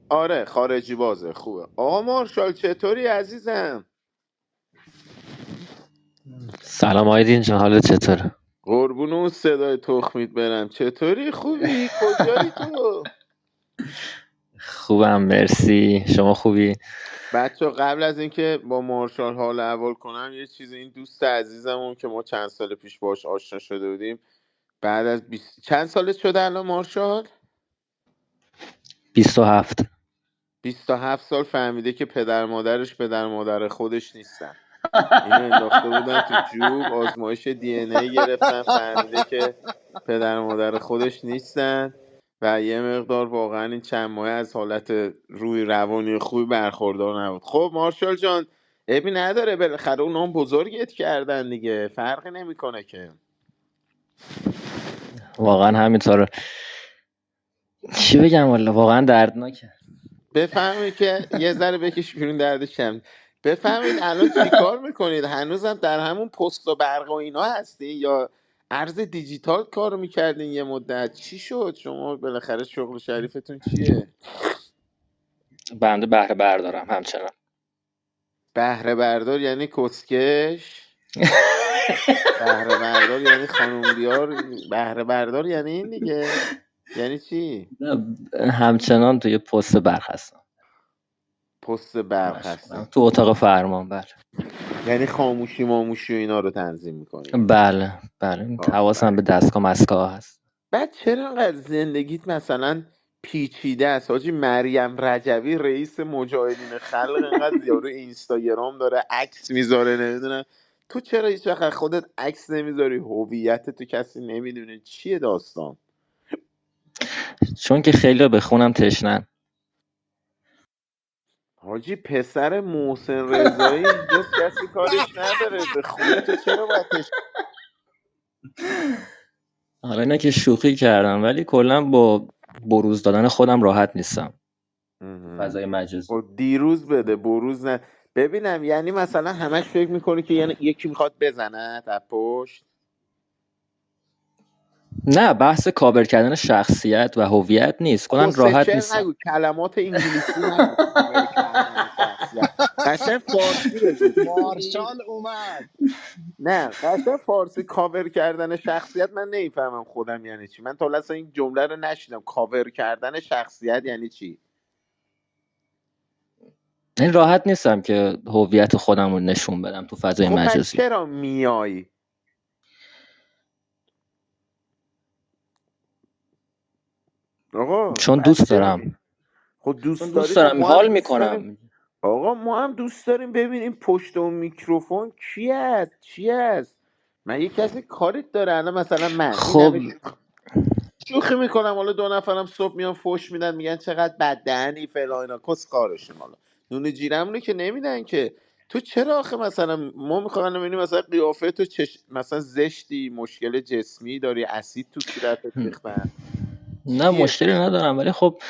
آره خارجی بازه خوبه. آقا مارشال چطوری عزیزم؟ سلام آیدین جان، حالت چطوره؟ قربون اون صدای تخمیت برم. چطوری؟ خوبی؟ کجایی تو؟ خوبم مرسی، شما خوبی؟ بچه قبل از اینکه با مارشال حال اول کنم یه چیز، این دوست عزیزمون که ما چند سال پیش باش آشنا شده بودیم، بعد از چند سالت شده الان مارشال؟ 27. 27 سال فهمیده که پدر مادرش پدر مادر خودش نیستن. اینو انداخته بودن تو جوب، آزمایش دی ان ای گرفتن، فهمیده که پدر مادر خودش نیستن، و یه مقدار واقعا این چند ماه از حالت روی روانی خوبی برخوردار نبود. خب مارشال جان، عیبی نداره، بالاخره اونا هم بزرگت کردن دیگه، فرقی نمیکنه که. واقعا همینطوره. چی بگم والا، واقعا دردناکه. بفهمید که یه ذره بکش بیرون دردش کم. بفهمید الان چی کار میکنید؟ هنوزم در همون پست و برق و اینا هستی یا ارز دیجیتال کار میکردین یه مدت؟ چی شد شما بالاخره شغل شریفتون چیه؟ بنده بهره بردارم همچنان. بهره بردار یعنی کسکش؟ بهره بردار یعنی خانوم بیار؟ بهره بردار یعنی این دیگه؟ یعنی چی؟ همچنان توی پست برق هستم. پست برق مشغولم هستی تو اتاق فرمان. بله یعنی خاموشی ماموشی و اینا رو تنظیم میکنی؟ بله بله، حواسم به آفرین. دستگاه مسکاه هست. بعد چرا انقدر زندگیت مثلا پیچیده است حاجی؟ مریم رجبی رئیس مجاهدین خلق انقدر یارو اینستاگرام داره، عکس میذاره، نمیدونم تو چرا هیچ وقت از خودت عکس نمیذاری؟ هویت تو کسی نمیدونه چیه داستان؟ چون که خیلی به خونم تشنن. حاجی پسر محسن رضایی اینجاست کسی کارش نداره، به خونه تو چرا باید حالا اینا که شوخی کردم، ولی کلا با بروز دادن خودم راحت نیستم تو مهم. فضای مجازی. خب دیروز بده بروز نه. ببینم یعنی مثلا همش فکر میکنی که یعنی یکی میخواد بزنه از پشت؟ نه، بحث کاور کردن شخصیت و هویت نیست، کلا کس راحت شعر نیستم. نگو، کلمات انگلیسی نگو، کاور کردن شخصیت. قشنگ فارسی بگو میتونی؟ مارشال اومد. نه قشنگ فارسی کاور کردن شخصیت من نمیفهمم خودم یعنی چی. من تا حالا اصلا این جمله رو نشیدم، کاور کردن شخصیت یعنی چی؟ این راحت نیستم که هویت خودم رو نشون بدم تو فضای خب پس مجازی، چرا میای؟ آقا چون پس دوست چرا دارم. می؟ خب چون دوست داری، دوست خب دارم ما هم حال دوست داریم. میکنم. آقا ما هم دوست داریم ببینیم پشت اون میکروفون کی هست، چی هست. من یه کسی کاریت داره الان مثلا من این خب همه شوخی میکنم، حالا دو نفرم صبح میان فوش میدن میگن چقدر بددهنی فلان اینا، کس کارشون، حالا نون جیرمونو که نمیدن که. تو چرا آخه مثلا ما میخوایم ببینیم مثلا قیافه تو مثلا زشتی، مشکل جسمی داری، اسید تو صورتت ریختن، نه چیه؟ مشکلی ندارم، ولی خب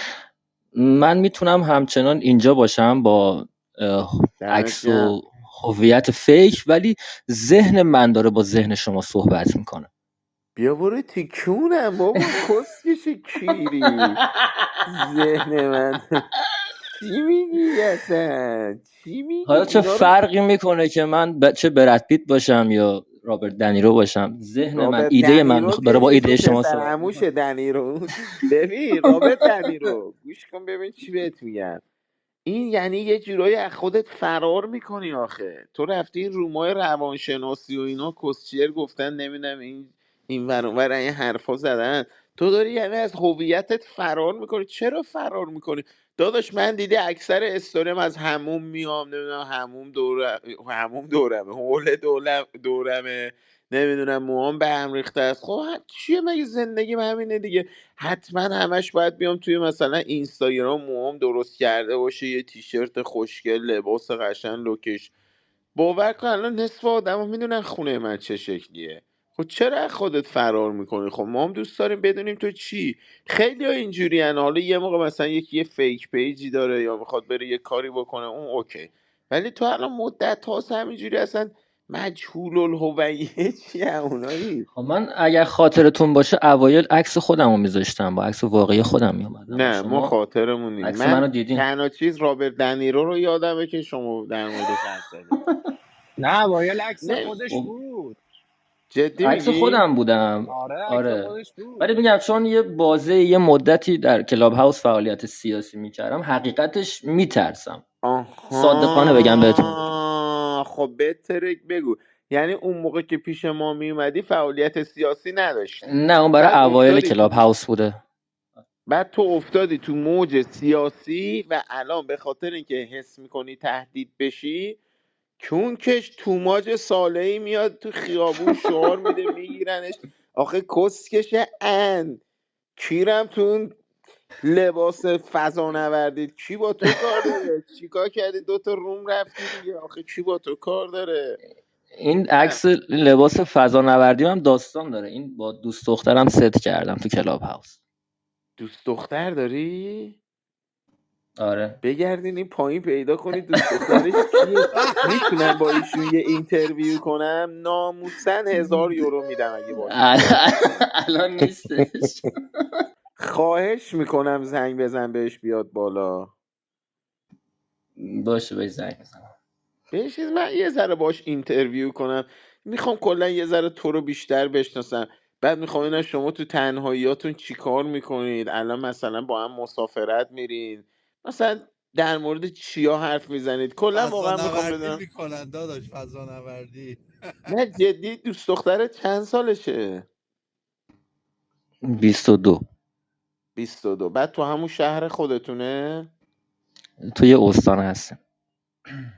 من میتونم همچنان اینجا باشم با دمت عکس گرم. و هویت فیک، ولی ذهن من داره با ذهن شما صحبت میکنه. بیا برو تیکونم بابا، کسکش کیری. ذهن من چی میگی اصلا؟ چی میگی حالا چه اینا رو؟ فرقی میکنه که من چه برد پیت باشم یا رابرت دنیرو باشم؟ ذهن من، رابرت ایده من دنیرو که داره با ایده ایشون شما پسر صحبت میکنه. عموشه دنیرو. ببین رابرت دنیرو گوش کن ببین چی بهت میگم. این یعنی یه جورایی از خودت فرار میکنی آخه. تو رفتی این رومای روانشناسی و اینا کسچیر گفتن نمیدونم این ور اون ور این حرفا زدن. تو داری یعنی از هویتت فرار میکنی. چرا فرار میکنی؟ داداش من دیده اکثر استوریم از هموم میام نمیدونم هموم دورمه دورمه نمیدونم موهام به هم ریخته است. خب چیه مگه زندگی همینه دیگه. حتما همش باید بیام توی مثلا اینستاگرام موام درست کرده باشه یه تیشرت خوشگل لباس قشنگ لوکش. باور کن الان نصف آدما میدونن خونه من چه شکلیه. خب چرا از خودت فرار میکنی؟ خب ما هم دوست داریم بدونیم تو چی. خیلی ها اینجوری هن. حالا یه موقع مثلا یکی یه فیک پیجی داره یا میخواد بره یه کاری بکنه اون اوکی. ولی تو الان مدت هاست همینجوری اصلا مجهول الهویه چیه اونایی. خب من اگر خاطرتون باشه اوایل عکس خودم رو میذاشتم، با عکس واقعی خودم میومدم و نه ما شما خاطرمون نیست. عکس منو من دیدین. تنها چیز رابرت دنیرو رو یادمه که شما در موردش حرف زدید. نه وایل عکس نه خودش خب بود. جدی عکس میگی؟ خودم بودم. آره عکس آره، خودش بود. ولی میگم چون یه بازه یه مدتی در کلاب هاوس فعالیت سیاسی میکردم، حقیقتش میترسم صادقانه بگم بهتون. خب بهتره بگو. یعنی اون موقع که پیش ما میومدی فعالیت سیاسی نداشتی. نه، اون برای بعد اوایل افتادی کلاب تو هاوس بوده. بعد تو افتادی تو موج سیاسی و الان به خاطر اینکه حس میکنی تهدید بشی کونکش توماج صالحی میاد تو خیابون شعار میده میگیرنش. آخه کسکش کیرم تو اون لباس فضا نوردید کی با تو کار داره؟ چیکار کردی دوتا روم رفتی دیگه؟ آخه کی با تو کار داره؟ این نه عکس لباس فضا نوردی هم داستان داره. این با دوست دخترم ست کردم تو کلاب هاوس. دوست دختر داری؟ آره. بگردین این پایین پیدا کنید دوست دخترش کیه. میتونم با ایشون یه اینترویو کنم ناموسن 1000 یورو میدم اگه باش اینترویو کنم. الان نیستش. خواهش میکنم زنگ بزن بهش بیاد بالا. باشه بهش زنگ بزنم. بهش من یه ذره باش اینترویو کنم. میخوام کلا یه ذره تو رو بیشتر بشناسم. بعد میخوام اینا شما تو تنهاییاتون چی کار میکنید الان مثلا با هم مسافرت میرین مثلا در مورد چیا حرف میزنید کلا فضا واقعا میخوام نوردی بدونم. میکنن داداش، فضا نوردی. نه جدی دوست دختر چند سالشه؟ 22. 22. بعد تو همون شهر خودتونه؟ توی استان هستم.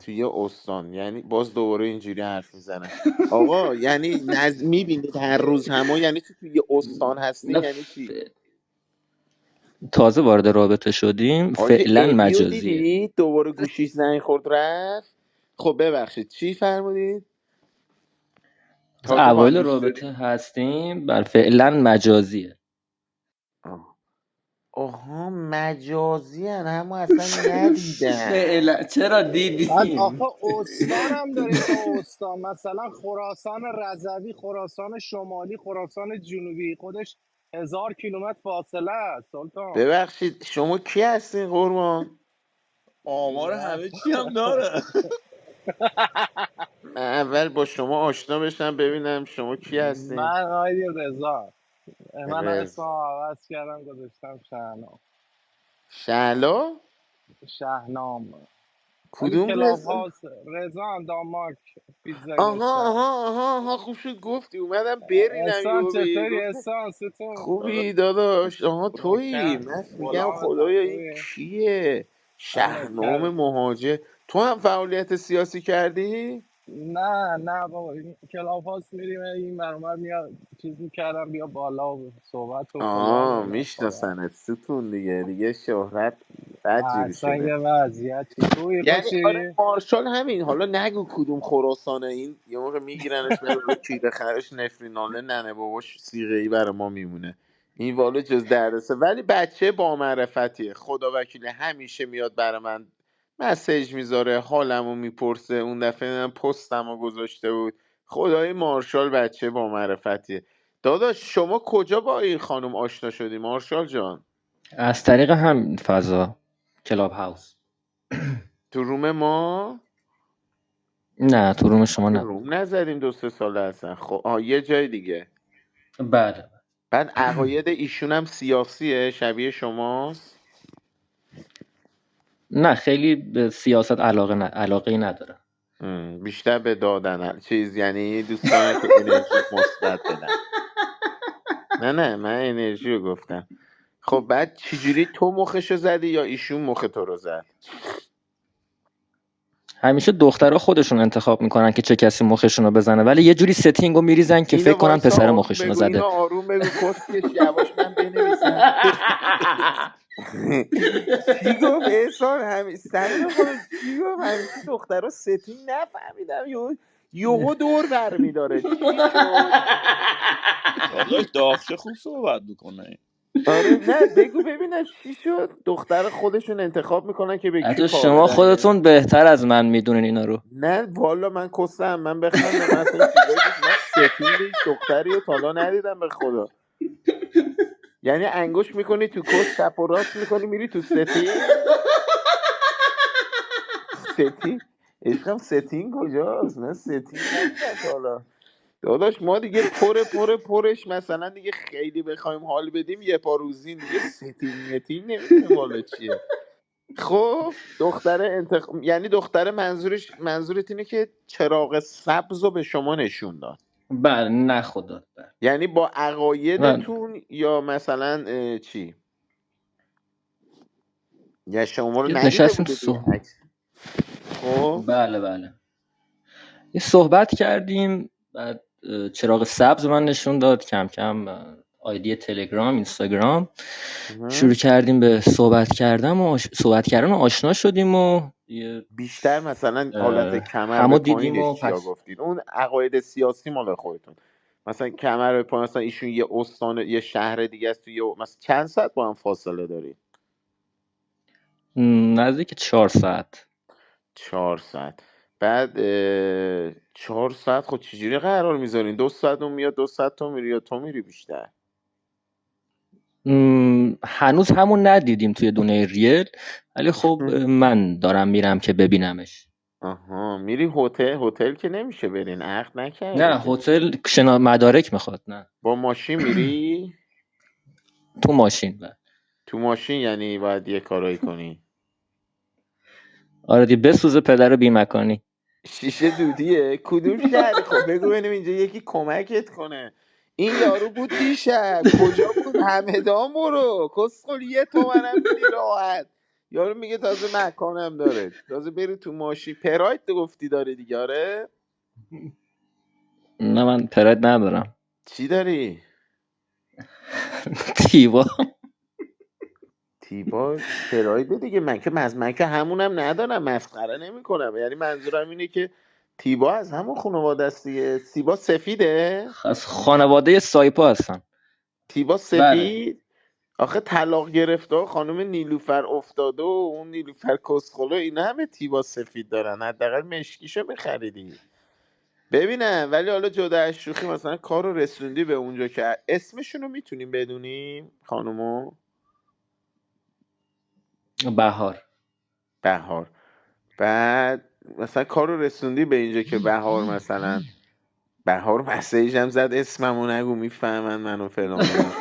توی استان یعنی باز دوباره اینجوری حرف میزنه. آقا یعنی میبینید هر روز همه یعنی تو توی استان هستین نه یعنی چی؟ تازه وارد رابطه شدیم، حاجی فعلا ادیو مجازیه. دیدی دوباره گوشیش زنگ خورد رفت. خب ببخشید چی فرمودید؟ مثلا تازه با هم اوایل دوست رابطه داریم. هستیم، بر فعلا مجازیه. آه. آها مجازی هن همون اصلا ندیدم. فعلا چرا بعد آخه دیدیم. استانم داریم تا استان، مثلا خراسان رضوی، خراسان شمالی، خراسان جنوبی، خودش 1000 کیلومتر فاصله است سلطان. ببخشید شما کی هستین قربان؟ آمار همه چی هم داره. من اول با شما آشنا بشم ببینم شما کی هستین. من آقای رضا، من اسمم رز عوض کردم گذاشتم شهنام. شهلا. شهنام. ولی کدوم کلاب رز؟ هاوس رضا هم دانمارک پیتزای آها داشتم. آها آها آها خوب شد گفتی اومدم برینم احسان یهو به چطوری گفتم احسان ستون؟ خوبی داداش. آها تویی. نوکر من میگم غلامتم خدایا این خوبی؟ کیه؟ من شهرنام نوکرتم. مهاجر. تو هم فعالیت سیاسی کردی؟ نه نه بابا این کلاب هاست میریم این برامر میاد چیز میکردم بیا بالا و صحبت و فلان و اینا خدا. میشناسنت ستون دیگه شهرت بد جوری اصلا شده. یه وضعیتی خوبی یعنی آره خوشی. مارشال همین حالا نگو کدوم خراسانه این یه موقع میگیرنش بره رو کیره خرش نفریناله ننه باباش سیغه ای برای ما میمونه. این والا جز دردسه ولی بچه با معرفتیه خدا وکیله همیشه میاد برای من مسیج میذاره حالمو میپرسه. اون دفعه من پستمو گذاشته بود. خدای مارشال بچه با معرفتیه. داداش شما کجا با این خانم آشنا شدی مارشال جان؟ از طریق هم فضا کلاب هاوس. تو روم ما نه تو روم شما که نبود. روم نزدیم 2-3 ساله هستن. خب یه جای دیگه. بله. بعد عقاید ایشون هم سیاسیه، شبیه شماست؟ نه خیلی به سیاست علاقه نداره. بیشتر به دادن چیز، یعنی دوست دارن که انرژی مثبت بدن. نه من انرژی رو گفتم. خب بعد چجوری تو مخشو زدی یا ایشون مخ تو رو زد؟ همیشه دخترها خودشون انتخاب میکنن که چه کسی مخشون رو بزنه، ولی یه جوری ستینگو میریزن که اینو فکر کنن وایسا پسر آروم مخشون رو بگو، اینو زده. آروم بگو کسکش، یواش من بنویسم. چی گفت احسان؟ همین صمیم خودم چی گفت؟ همیشه دخترها ستین نفهمیدم یهو دور برمیداره چی شد؟ داداش داغچه خوب صحبت میکنه. آره نه بگو ببینم چی شد. دختر خودشون انتخاب میکنن که به کی حتی پا شما بدن یعنی؟ خودتون بهتر از من میدونین اینا رو. نه والا من کسم، من بخندم، من اصلا این چیزایی گوش، من ستینگ هیچ دختری رو تالا ندیدم به خدا. یعنی انگوش میکنی تو کس، چپ و راست میکنی میری تو ستینگ. ستینگ عشقم، ستینگ کجاست؟ من ستینگ ندیدم تا حالا. داداش ما دیگه پرش مثلا دیگه خیلی بخوایم حال بدیم یه پا روزین دیگه، ستینگ متینگ نمیدونیم والا چیه. خب یعنی دختر منظورت اینه که چراغ سبز رو به شما نشون داد؟ بله نه خدا بله. یعنی با من عقایدتون یا مثلا چی؟ یا شما رو ندیده نشستیم بوده دیگه عکس؟ خب بله یه صحبت کردیم، بعد چراغ سبز من نشون داد، کم کم آیدی تلگرام اینستاگرام شروع کردیم به صحبت کردن و آشنا شدیم و بیشتر مثلا حالت کمر به همو دیدیم و پایینش چیا پس گفتید؟ اون عقاید سیاسی مال خودتون. مثلا کمر به پایین، مثلا ایشون یه استان یه شهر دیگه است، تو یه مثلا چند ساعت با هم فاصله داری؟ نزدیک 4 ساعت. 4 ساعت. بعد 4 ساعت خب چجوری قرار میذارین؟ 2 ساعت اون میاد 2 ساعت تو میری یا تو میری بیشتر؟ هنوز همون ندیدیم توی دنیای ریل، ولی خب من دارم میرم که ببینمش. آها میری هتل که نمیشه برین، عقد نکرده نه که. هتل مدارک میخواد. نه با ماشین میری؟ تو ماشین. تو ماشین یعنی باید یه کارایی کنی. آره دی بسوزه پدر بی مکانی. شیشه دودیه؟ کدوم شهری؟ خب بگو ببینیم اینجا یکی کمکت کنه. این یارو بود دیشب کجا بود؟ همدان برو کسخل، 1 تومنم میدی راحت. یارو میگه تازه مکانم داره، تازه بری تو ماشین. پراید گفتی داره دیگه؟ آره. نه من پرد ندارم. چی داری؟ تیوا. تیبا پراید دیگه. من که همونم ندارم، مسخره نمی کنم. یعنی منظورم اینه که تیبا از همون خانواده است دیگه. تیبا سفیده؟ از خانواده سایپا هستن. تیبا بله. سفید؟ آخه طلاق گرفته خانم نیلوفر افتاده و اون نیلوفر کسخلو، اینا همه تیبا سفید دارن، حداقل مشکیشو بخریدی. ببینم ولی حالا جدا از شوخی، مثلا کار رو رسوندی به اونجا که اسمشون رو میتونیم بدونیم خانومو؟ بهار. بعد مثلا کار رو رسوندی به اینجا که بهار، مثلا بهار مسیج هم زد اسممو نگو میفهمن منو فلان و اینا.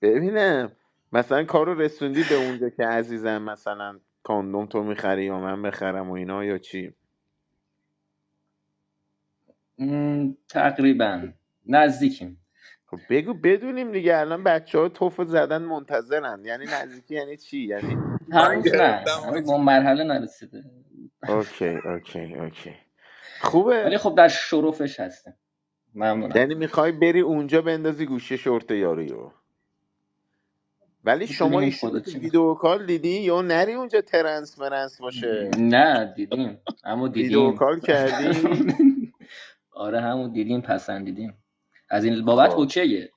ببینم مثلا کار رو رسوندی به اونجا که عزیزم مثلا کاندوم تو میخری یا من بخرم و اینا، یا چی؟ تقریبا نزدیکیم. خب بگو بدونیم دیگه. الان بچه ها توفو زدن منتظرن. یعنی نزدیکی یعنی چی؟ یعنی من هنوز نه، گرفتم هنوز به آجی. اون مرحله نرسیده، اوکی خوبه. ولی خب در شرفش هستیم. ممنونم. یعنی میخوای بری اونجا بندازی گوشه شورت یاریو؟ ولی شما ببینیم ایشون رو خدا تو چی میخواد. ویدیو کال دیدی یا نری اونجا ترنس مرنس باشه؟ نه دیدیم، همو ویدیو دیدیم. کال کردی؟ آره همو دیدیم، پسندیدیم، از این بابت خب اوکیه.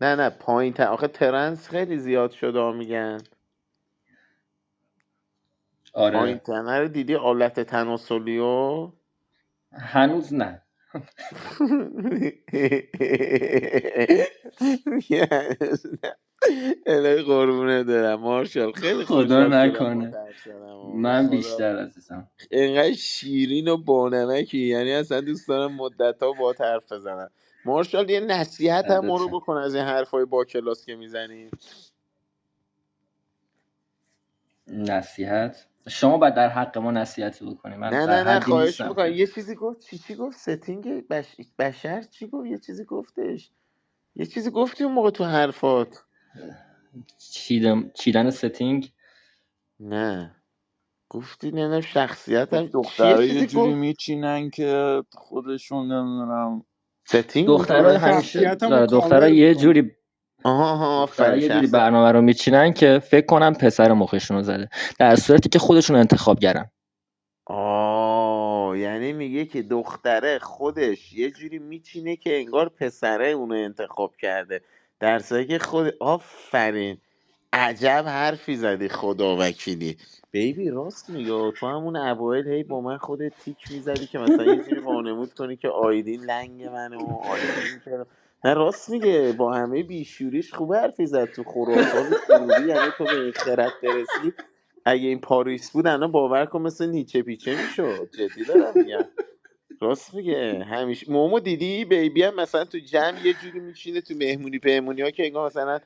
نه پایین آخه ترنس خیلی زیاد شده ها میگن. پایین آره تنه رو دیدی؟ آلت تناسلیو؟ هنوز نه. الهی قربونه دارم مارشال، خیلی خدا خوشحال شدم با نکنه. حرف زدم به من خدا. بیشتر عزیزم. اینقدر شیرین و بانمکی، یعنی اصلا دوست دارم مدت ها با حرف بزنم. مارشال یه نصیحت هم فدات رو شم. بکن از این حرفای با کلاس که میزنی. نصیحت؟ شما باید در حق ما نصیحتی بکنی، من نه در نه نه حدی خواهش نیستم میکنم. که. یه چیزی گفت، چی گفت؟ ستینگ بشر چی گفت؟ یه چیزی گفتش، یه چیزی گفتی اون موقع تو حرفات. چیدن ستینگ. نه گفتی نه شخصیتم گفت چی، یه دخترها یه چیزی جوری گفت. میچینن که خودشون نمیدونم. ستینگ دخترها من میکنن. همیشه شخصیتمو دخترها کاور یه میکنم. جوری آها آها دخترها آفرین یه جوری شخصیت. برنامه رو میچینن که فکر کنم پسر مخشون رو زده، در صورتی که خودشون انتخاب کردن. یعنی میگه که دختره خودش یه جوری میچینه که انگار پسره اونو انتخاب کرده، در صورتی که خود. آفرین، عجب حرفی زدی خدا وکیلی. بیبی راست میگه، تو همون اوایل هی با من خودت تیک میزدی که مثلا یه جوری وانمود کنی که آیدین لنگ منه و آیدین که. نه راست میگه، با همه بیشوریش خوب حرفی زد. تو خراسان جنوبی یعنی تو به این خرد برسی، اگه این پاریس بود الان باور کن مثل نیچه پیچه میشد. جدی دارم میگم، راست میگه. همیشه مومو دیدی بیبی هم مثلا تو جمع یه جوری میشینه تو مهمونی پهمونی ها که انگار مثلا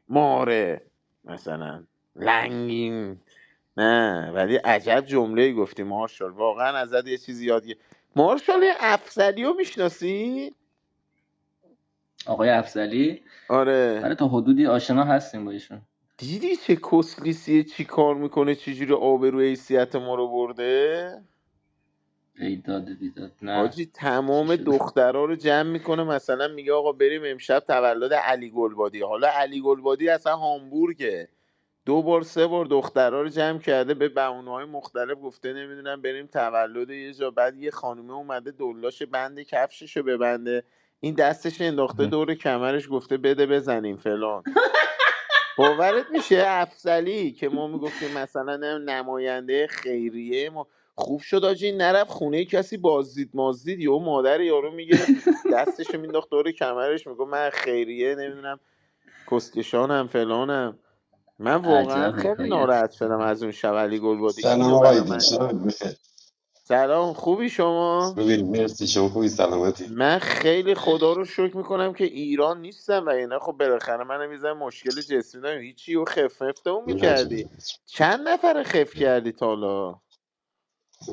ماره، مثلا لنگین. نه ولی عجب جمله گفتی مارشال، واقعا ازت یه چیزی یاد گرفت. مارشال افسری رو میشناسی؟ آقای افضلی؟ آره. برای تا حدودی آشنا هستیم با ایشون. دیدی چه کسلیسیه، چی کار میکنه، چجوری آبرو حیثیت ما رو برده. ایداد بیداد نه. حاجی چی تمام شده؟ دخترها رو جمع میکنه، مثلا میگه آقا بریم امشب تولد علی گلبادی. حالا علی گلبادی اصلا هامبورگه. 2 بار 3 بار دخترها رو جمع کرده به بهونه‌های مختلف، گفته نمیدونم بریم تولد یه جا. بعد یه خانومه اومده دلاش بند کفششو ببنده، این دستش انداخته دور کمرش، گفته بده بزنیم فلان. باورت میشه افسلی که ما میگفتیم مثلا نماینده خیریه ما، خوب شد آجی نرفت خونه کسی بازدید مازدید، یهو مادر یارو میگرفت دستشو مینداخت دور کمرش، میگفت من خیریه نمیدونم کسکشانم فلانم. من واقعا عجب خیلی حکایت. ناراحت شدم از اون شب علی گلبادی سلام اینو آقای برا دی، من کرد. شبت بخیر. سلام، خوبی شما؟ خوبی؟ مرسی، شما خوبی؟ سلامتی؟ من خیلی خدا رو شکر میکنم که ایران نیستم و اینا. خب بالاخره منم میزنم مشکل جسمی دارم، هیچی و خفته اون نه میکردی. جون. چند نفر خف کردی تا حالا؟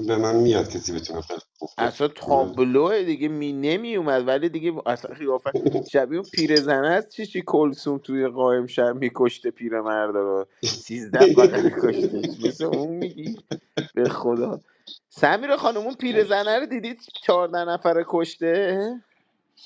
به من میاد کسی بتونه خیلی خوب کنه. اصلا تابلوه دیگه، نمیومد ولی دیگه اصلا قیافه شبیه اون پیرزنه است، چی کلثوم توی قایم شب میکشته پیرمرد رو، 13 فقط کشتش، مثل اون میگی؟ به خدا. سمیر خانم اون پیرزنه رو دیدید 14 نفره کشته؟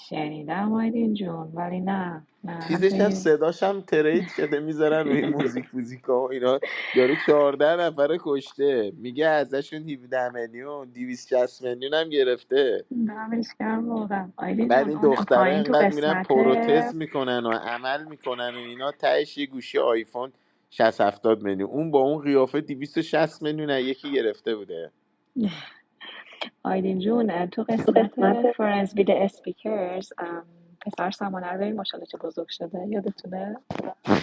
شنیدم آیدین جون ولی نه چیزش هم همچنین. صداش هم ترید شده میذارن روی موزیکا و اینا. یارو 14 نفره کشته، میگه ازشون 17 میلیون 260 میلیون هم گرفته. دمش گرم واقعا آیدین بعد جون، این اون دختره پایین تو انقدر میرن قسمت. پروتز میکنن و عمل میکنن و اینا، تهش یه گوشی آیفون 60 70 میلیون، اون با اون قیافه 260 میلیون از یکی گرفته بوده. آیدین جون، تو قسمت فرنز وید اسپیکرز پسر سمانه رو ببین ماشاءالله چه بزرگ شده، یادتونه؟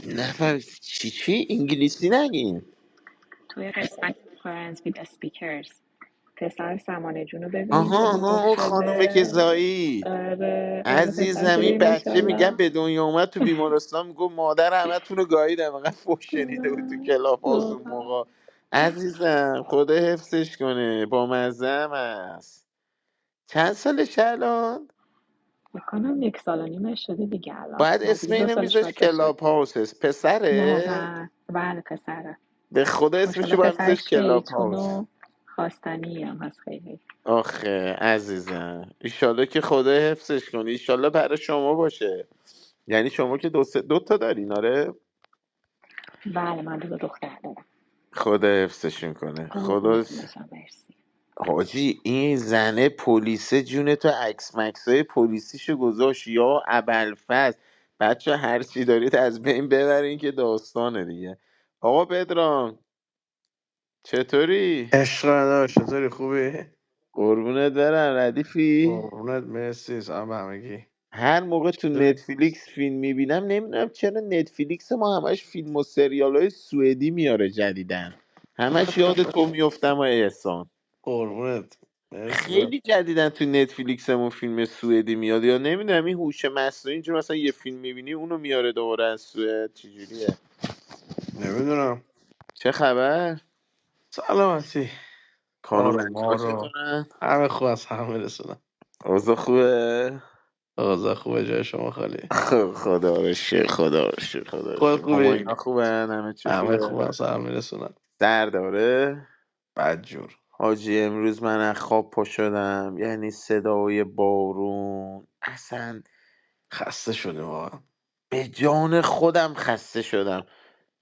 نفر چی انگلیسی نگین. توی قسمت فرنز وید اسپیکرز پسر سمانه جون رو ببین چه آها بزرگ آها اون خانومه که شده. زایید. آره پسر عزیزم تو این ببین بچه میگم ماشاءالله. به دنیا اومد تو بیمارستان، میگم مادر همه رو گاییدم، انقدر فوش شنیده بود تو کلاب هاوس اون واقعا موقع. عزیزم خدا حفظش کنه، با مزم است. چند سالش الان؟ میکنم 1 سال و نیمش شده دیگه الان، باید اسم نزدیک 2 سالش اینو باید بشه. کلاب هاوسس پسره. واقعا بله پسره. به خدا اسمشو ماشاءالله باید میذاش پسرش کلاب هاوس. شیطون و خواستنی هم هست خیلی. آخه عزیزم ایشالله که خدا حفظش کنه، ایشالله برای شما باشه. یعنی شما که دو تا دارین آره. بله من 2 دختر دارم. خدا حفظشون کنه خدا. قربونتون بشم مرسی. حاجی این زنه پلیسه جونه، تو عکس مکسای پلیسیشو گذاشت یا ابوالفضل. بچه هر چی دارید از بین ببرین که داستانه دیگه. آقا پدرام چطوری؟ عشق نداشت چطوری خوبی؟ قربونت برم ردیفی. قربونت، مرسی سلام به همگی. هر موقع تو چطوری؟ نتفلیکس فیلم میبینم نمیدونم چرا نتفلیکس ما همش فیلم و سریال های سوئدی میاره جدیدن، همش یاد تو میفتم و احسان. قربونت، مرسی. خیلی جدیدن تو نتفلیکسمون فیلم سوئدی میاد، یا نمیدونم این هوش مصنوعی اینجا مثلا یه فیلم میبینی اونو میاره دوباره از سوئد، چجوریه؟ نمیدونم. چه خبر؟ سلامتی. خانم کارو بچه ها مارو چطورن؟ همه خوب، از همه رسونم. اوضاع خوبه؟ آقا خوبه، جای شما خالی؟ خدا رو شکر، خدا رو شکر، خدا رو خود شکر. ماما خوبی؟ اینا خوبن؟ همه چی همه خوب، خوبه؟ از همه رسونم. سر داره؟ بدجور. حاجی امروز من از خواب پا شدم، یعنی صدای بارون اصلا خسته شدیم واقعا. به جان خودم خسته شدم.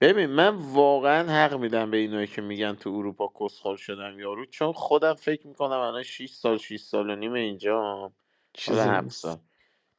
ببین من واقعا حق میدم به اینایی که میگن تو اروپا کسخل شدم یارو، چون خودم فکر میکنم الان 6 سال 6 سال و نیم اینجا، حالا چیزی 7 نیست. سال.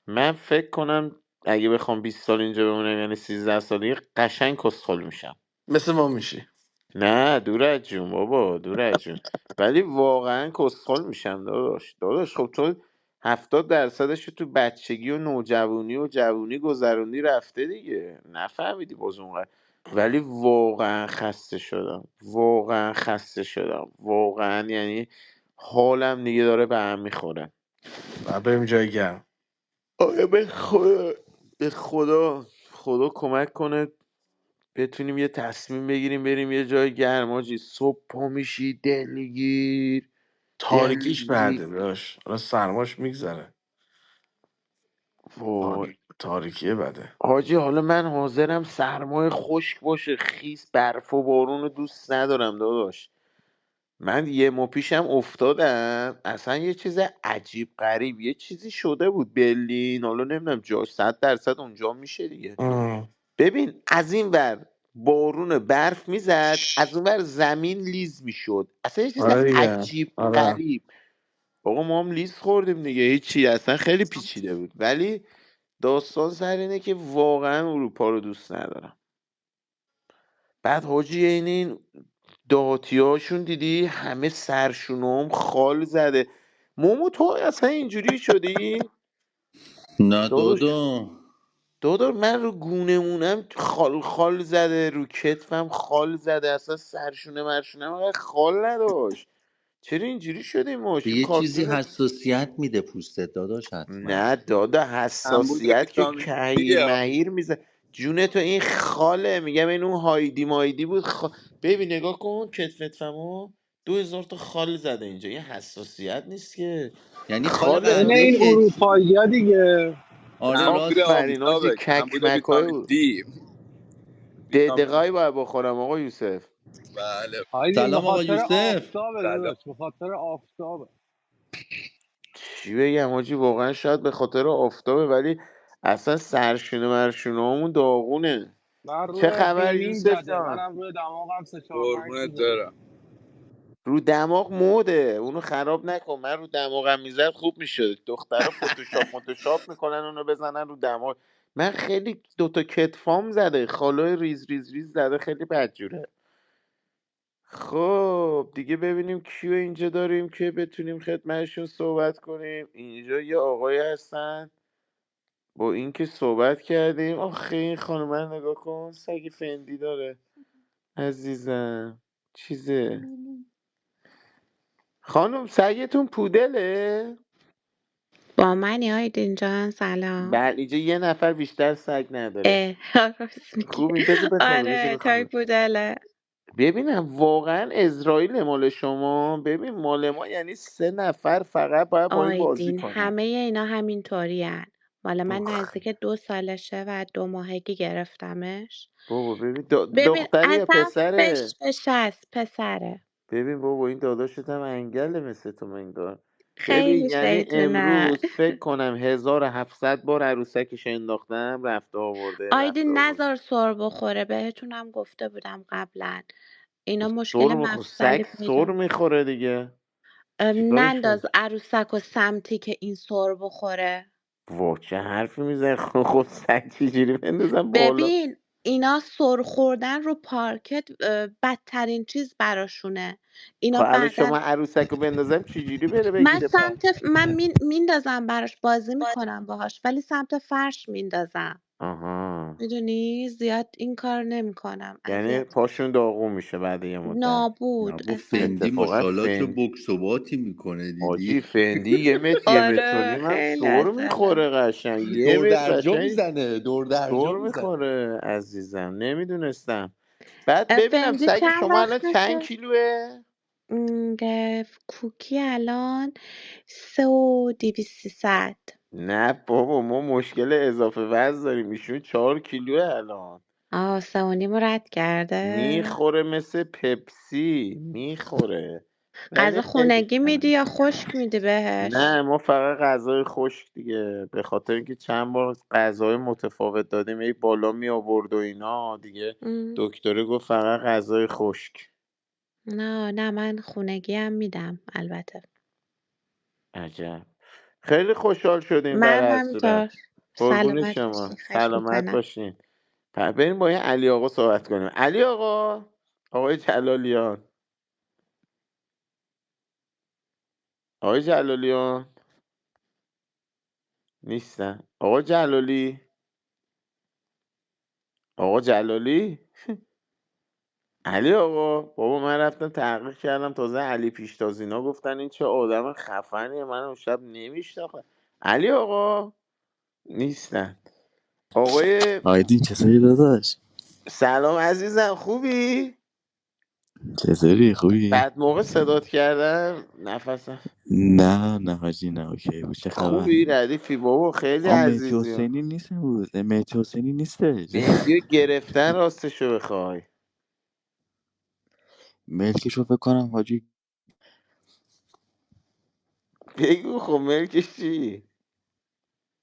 من فکر کنم اگه بخوام 20 سال اینجا بمونم، یعنی 13 سال دیگه قشنگ کسخل میشم. مثل ما میشی. نه دور از جون بابا، دور از جون. ولی واقعا کسخل میشم داداش. خب تو 70% تو بچگی و نوجوانی و جوونی گذروندی رفته دیگه، نفهمیدی باز اونقدر. ولی واقعا خسته شدم، واقعا خسته شدم، واقعا یعنی حالم دیگه داره به هم میخوره. باید بریم جای گرم. آیا به خدا، به خدا، خدا کمک کنه بتونیم یه تصمیم بگیریم بریم یه جای گرم. حاجی صبح پا میشی دلگیر، تاریکیش دلگیر. بعده داشت، حالا سرماش میگذره. وای تاریکیه بده. حاجی، حالا من حاضرم سرمای خشک باشه، خیس، برف و بارون رو دوست ندارم داداش. من یه ماه پیشم افتادم، اصلا یه چیز عجیب غریب، یه چیزی شده بود برلین، حالا نمیدونم جا 100% اونجا میشه دیگه. ببین از این ور بارون برف میزد، از اون ور زمین لیز میشد، اصلا یه چیز آره دیگه، عجیب آره. غریب. آقا ما هم لیز خوردیم دیگه، هیچی، اصلا خیلی پیچیده بود. ولی داستان سر اینه که واقعا اروپا رو دوست ندارم. بعد حاجی این دهاتی هاشون دیدی همه سرشونم خال زده. مومو تو اصلا اینجوری شدی؟ نه داداش دادو. داداش من رو گونه مونم خال خال زده، رو کتفم خال زده، اصلا سرشونه مرشونم انقدر خال نداشت. چرا اینجوری شدیم ما به چه یه چیزی کارتون؟ حساسیت میده پوستت داداش حتما. نه دادا، کمبود حساسیت که ویتامین کهیر دیگه. مهیر میزه. جون تو این خاله، میگم این اون هایدی مایدی بود ببین نگاه کن کتفت فمو 2000 تا خال زده اینجا، یه حساسیت نیست که یعنی خال خاله آره. تو دیگه. نه. قهوه این دکه. اروپایی ها دیگه. آره کمبود راست آفرین میگی. آجی، آفتابه، کمبود ککمکای ویتامین بود. دی. ویتامین دقیقایی باید بخورم آقا یوسف. بله. آیدین به سلام آقا خاطر یوسف. آفتابه سلام. داداش، به خاطر آفتابه. چی بگم آجی، واقعا شاید به خاطر آفتابه، ولی اصلا سرشونه مرشونه همون داغونه. من چه روی خبر بلین یوسف زده، جان؟ منم روی دماغم 3 4 5 قربونت زده. برم. رو دماغ موده، اونو خراب نکن. من رو دماغم میزد خوب میشد. دخترها فتوشاپ میکنن اونو بزنن رو دماغ. من خیلی دوتا کتفام زده، خالای ریز ریز ریز زده، خیلی بدجوره. خب دیگه ببینیم کیو اینجا داریم که بتونیم خدمتشون صحبت کنیم. اینجا یه آقای هستن، با این که صحبت کردیم. آخه این خانم من نگاه کن، سگ فندی داره عزیزم. چیزه خانم، سگتون پودله؟ با منی آیدین جان؟ سلام. بله اینجا یه نفر بیشتر سگ نداره. راست میگی. خوب این بذار آره تای بخوابه. پودله. ببینم واقعا اسرائیل مال شما؟ ببین مال ما یعنی 3 نفر فقط باید با این بازی آیدین کنیم. همه اینا همینطوری هن. مال من بخ نزدیک 2 سالشه و 2 ماهگی گرفتمش. بابا ببین ببین دختری یا اصلا پسره؟ فش هست، پسره. ببین بابا این داداشت هم انگله مثل تو منگار. ببین خیلی یعنی شیطونه. امروز فکر کنم 1700 بار عروسکش انداختم رفته آورده رفته آیدین آورده. نزار سر بخوره، بهتونم گفته بودم قبلا. اینا سر مشکل میخور سگ، مفصلی سر پیدا. میخوره دیگه. چیکارش کنم؟ ننداز عروسک و سمتی که این سر بخوره. وا چه حرفی میزنی؟ خود سگ چجوری بندازم بالا؟ ببین اینا سر خوردن رو پارکت بدترین چیز براشونه. خب اینا الان بعدن شما عروسک رو بندازم چجوری بره من بگیره پا؟ من میندازم براش، بازی میکنم باهاش، ولی سمت فرش میندازم. آها، میدونی زیاد این کار نمیکنم، یعنی اذیت پاشون داغون میشه بعد یه مدت. نابود نبو اصلا. فندی اتفاقا ماشاءالله چه فن بوکس و باتی میکنه حاجی دیدی. فندی یه متر و آره نیم هم خیلی سر اصله. میخوره قشنگ، یه دور متر درجا قشنگ میزنه، دور درجا سر میزنه. میخوره عزیزم، نمیدونستم. بعد ببینم فندی سگ چند شما الان چند وقتشه؟ کیلوه؟ کوکی الان 3200 نه بابا ما مشکل اضافه وزن داریم، ایشون 4 کیلوه الان. 3.5 رو رد کرده. میخوره مثل پپسی میخوره، غذا ولی خیلی خونگی میدی کم. یا خشک میدی بهش؟ نه ما فقط غذای خشک دیگه، به خاطر اینکه چند بار غذای متفاوت دادیم ای بالا می آورد و اینا دیگه. م، دکتره گفت فقط غذای خشک. نه من خونگی هم میدم البته. عجب. خیلی خوشحال شدیم در منم هر همینطور. صورت. قربون سلامت شما، باشی، خواهش سلامت میکنم. باشین. بریم با این علی آقا صحبت کنیم. علی آقا، آقای جلالیان، آقای جلالیان نیستن. آقا جلالی، آقا جلالی، علی آقا. بابا من رفتم تحقیق کردم تازه علی پیشتازینا گفتن این چه آدم خفنیه، من اون شب نمیشناختم. علی آقا نیستن. آقای آیدین چطوری داداش؟ سلام عزیزم، خوبی؟ چطوری خوبی؟ بعد موقع صدات کردم نفسم. نه حاجی نه اوکی بود. چه خبر؟ خوبی ردیفی بابا، خیلی مهدی عزیزی ها. حسینی نیست امروز. مهدی حسینی نیستش. مهدی رو گرفتن راستشو بخوای. ملکشو فکر کنم حاجی. بگو خب ملکش چی؟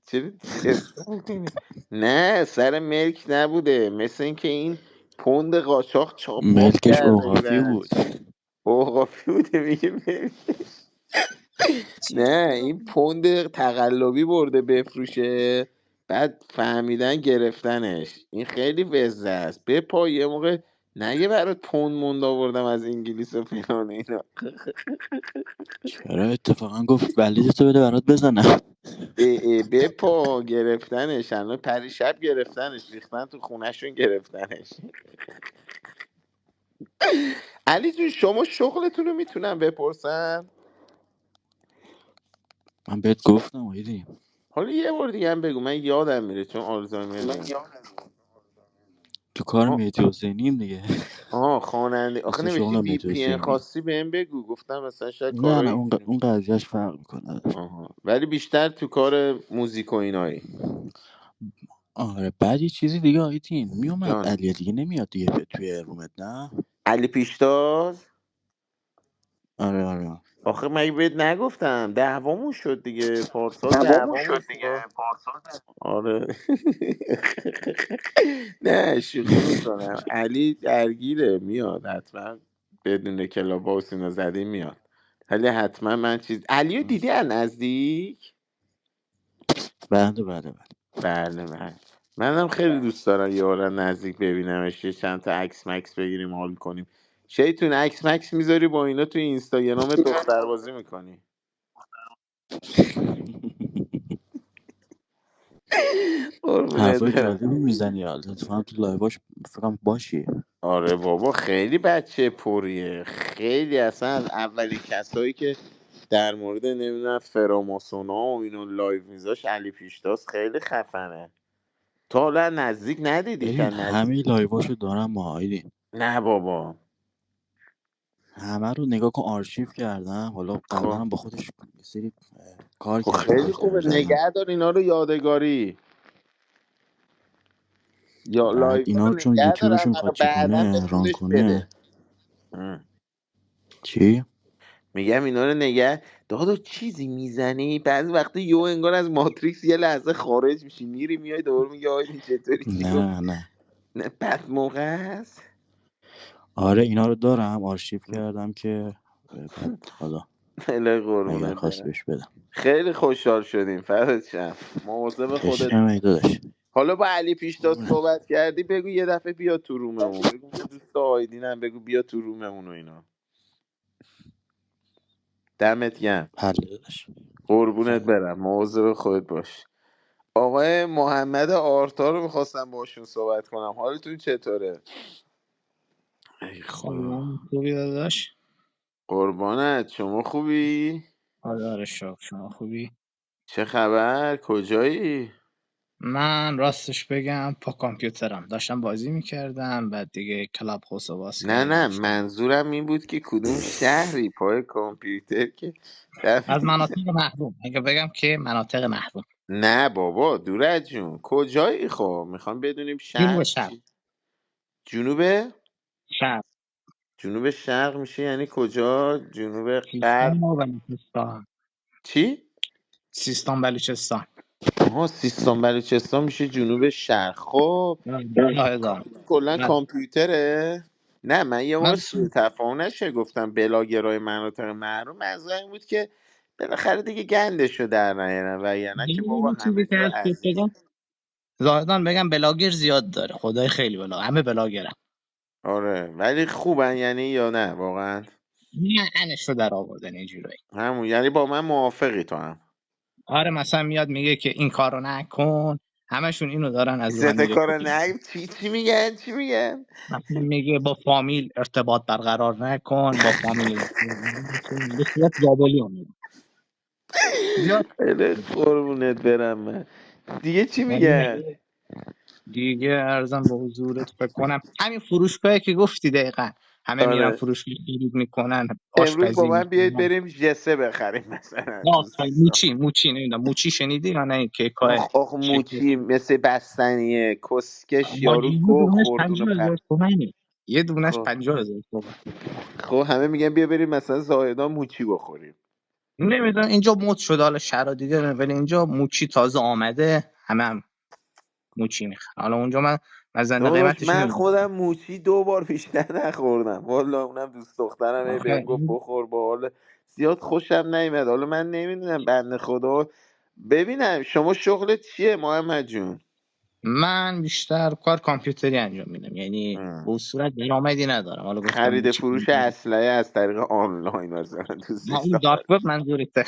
چرا اسم می‌کنی؟ نه سر ملک نبوده، مثل اینکه این پوند قاچاق چاپ ماپ ملکش کرده اوقافی بودن. بود. اوقافی بوده میگه ملک. نه این پوند تقلبی برده بفروشه، بعد فهمیدن گرفتنش. این خیلی وزه است. بپا یه موقع نگه برات پوند موند آوردم از انگلیس و فلان اینا. چرا اتفاقا گفت ولیدتو بده برات بزنم. بپا گرفتنش، الان پریشب گرفتنش، ریختن تو خونهشون گرفتنش. علی جون شما شغلتون رو میتونم بپرسم؟ من بهت گفتم آیدین. حالا یه بار دیگه هم بگو، من یادم میره چون آلزایمر دارم. تو کار آه مهدی حسینیم دیگه. خواننده آخه مثل نوشتی شغل وی مهدی پی ان حسینی. خاصی بهم بگو، گفتم مثلا شاید نه کارهای اون اینجوری. اون قضیهش فرق میکنه. آها ولی بیشتر تو کار موزیک و اینایی. آره بعد یه چیزی دیگه آیدین میومد جان علیه دیگه نمیاد دیگه توی رومت نه. علی پیشتاز. آره آخه مگه بهت نگفتم دعوامون شد دیگه، پارسال دعوامون شد. آره. نه شوخی میکنم، علی درگیره، میاد حتما. بدون کلاب هاوس اینا زدی میاد. ولی حتما من علی رو دیدی از نزدیک. بله بله منم خیلی دوست دارم یه بار از نزدیک ببینمش، یه چند تا عکس مکس بگیریم حال کنیم. شیطون عکس مکس میذاری با اینا تو اینستاگرام دختر بازی میکنی. قربونت حرفای برم. جالبی میزنی حالا تو هم تو لایواش فکرم باشی. آره بابا خیلی بچه پریه، خیلی اصلا از اولین کسایی که در مورد نمیدونم فراماسونا و اینو لایو میذاش علی پیشتاز خیلی خفنه. تا حالا نزدیک ندیدیش؟ ببین از نزدیک؟ همه لایواشو دارم ما آیدین. نه بابا. همه رو نگاه کن آرشیو کردم. حالا قبلا خب هم با خودش یه سری کار خب کردیم خیلی پشت خوبه، میزدم. نگه دار اینا رو یادگاری، یا بعد لایو اینا رو رو چون نگه دار یوتیوبش میخواد چی بعدا کنه ران نشونش بده. کنه. چی؟ میگم اینا رو نگه دادو، چیزی میزنی بعضی وقتا یو انگار از ماتریکس یه لحظه خارج میشی، میری میای دوباره میگه آیدین چطوری چی گفت. نه نه بد موقع است. آره اینا رو دارم آرشیو کردم که بعد حالا خیلی اگر قربونت خواست برم. بهش بدم. خیلی خوشحال شدیم، فردت شم، مواظب عشق خودت می داداش. حالا با علی پیشتاز صحبت کردی بگو یه دفعه بیا تو روممون، بگو ما دوست آیدینم، بگو بیا تو روممون و اینا. دمت گرم، حله داداش. قربونت برم، مواظب خودت باش. آقای محمد آرتا رو میخواستم باشون صحبت کنم، حالتون چطوره؟ ای خدا. سلام، خوبی داداش؟ قربانت، شما خوبی؟ آره شکر. شما خوبی؟ چه خبر؟ کجایی؟ من راستش بگم پا کامپیوترم داشتم بازی میکردم، بعد دیگه کلاب هاوس رو باز نه کردم نه، گفتم منظورم این بود که کدوم شهری پای کامپیوتر که از رفتی. مناطق محروم، اگه بگم که مناطق محروم. نه بابا دور جون، کجایی؟ خب میخوام بدونیم جنوب شهر شرق. چی. جنوب؟ شرق. جنوب شرق میشه یعنی کجا؟ جنوب غرب؟ سیستان و بلوچستان. چی؟ سیستان بلوچستان. آها، سیستان بلوچستان میشه جنوب شرق. خب زاهدان. کلا بعد کامپیوتره. نه من یه موقع من سوء تفاهم نشه گفتم بلاگرای مناطق محروم، منظورم این بود که بالاخره دیگه گندشو در نیارن، و یعنی که بابا یه چیزی همه که جا هست که عزیز. بگم، زاهدان بگم بلاگر زیاد داره، خدای خیلی همه بلاگرن. آره ولی خوبن یعنی یا نه واقعا؟ نه انشو در آوردن اینجوری. همون یعنی با من موافقی تو هم؟ آره مثلا میاد میگه که این کارو نکن، همشون اینو دارن از رو هم ست دیگه کار کپی نه، میکنن. چی میگن چی میگن؟ مثلا میگه با فامیل ارتباط برقرار نکن، با فامیل ارتباط نکن، به صورت زابلی میگه زیاد. خیلی قربونت برم من. دیگه چی ولی میگن؟ دیگه ارزم به حضورت فکر کنم همین فروشگاهی که گفتی دقیقا، همه میرن آره فروشگاه خرید میکنن، امروز با آشپزی من بیایید میکنن. بریم جسه بخریم مثلا تو آفرین، سیستان. موچی نمیدونم موچی شنیدی یا نه؟ این کیکای آخ شکل موچی مثل بستنیه کسکش، حاجی، یارو یه گو دونش خوردون و 50,000 تومنه. یه دونش خب 50,000 تومن. خب همه میگن بیا بریم مثلا زاهدان موچی بخوریم. نمیدونم اینجا مد شده، حالا شهرها دیگه نه، ولی اینجا موچی تازه آمده، هم موچی میخوان. حالا اونجا من مزن داداش قیمتش من نمیدونم. خودم موچی 2 بار بیشتر نخوردم والا، اونم دوست دخترم هی آخه بهم گفت بخور، با حال زیاد خوشم نیومد. حالا من نمیدونم بنده خدا. ببینم شما شغلت چیه محمد جون؟ من بیشتر کار کامپیوتری انجام میدم، یعنی به صورت درآمدی ندارم. حالا گفتم خرید موچی فروش کنم. اسلحه از طریق آنلاین مثلا تو نه این سیستان. دارک وب منظورته.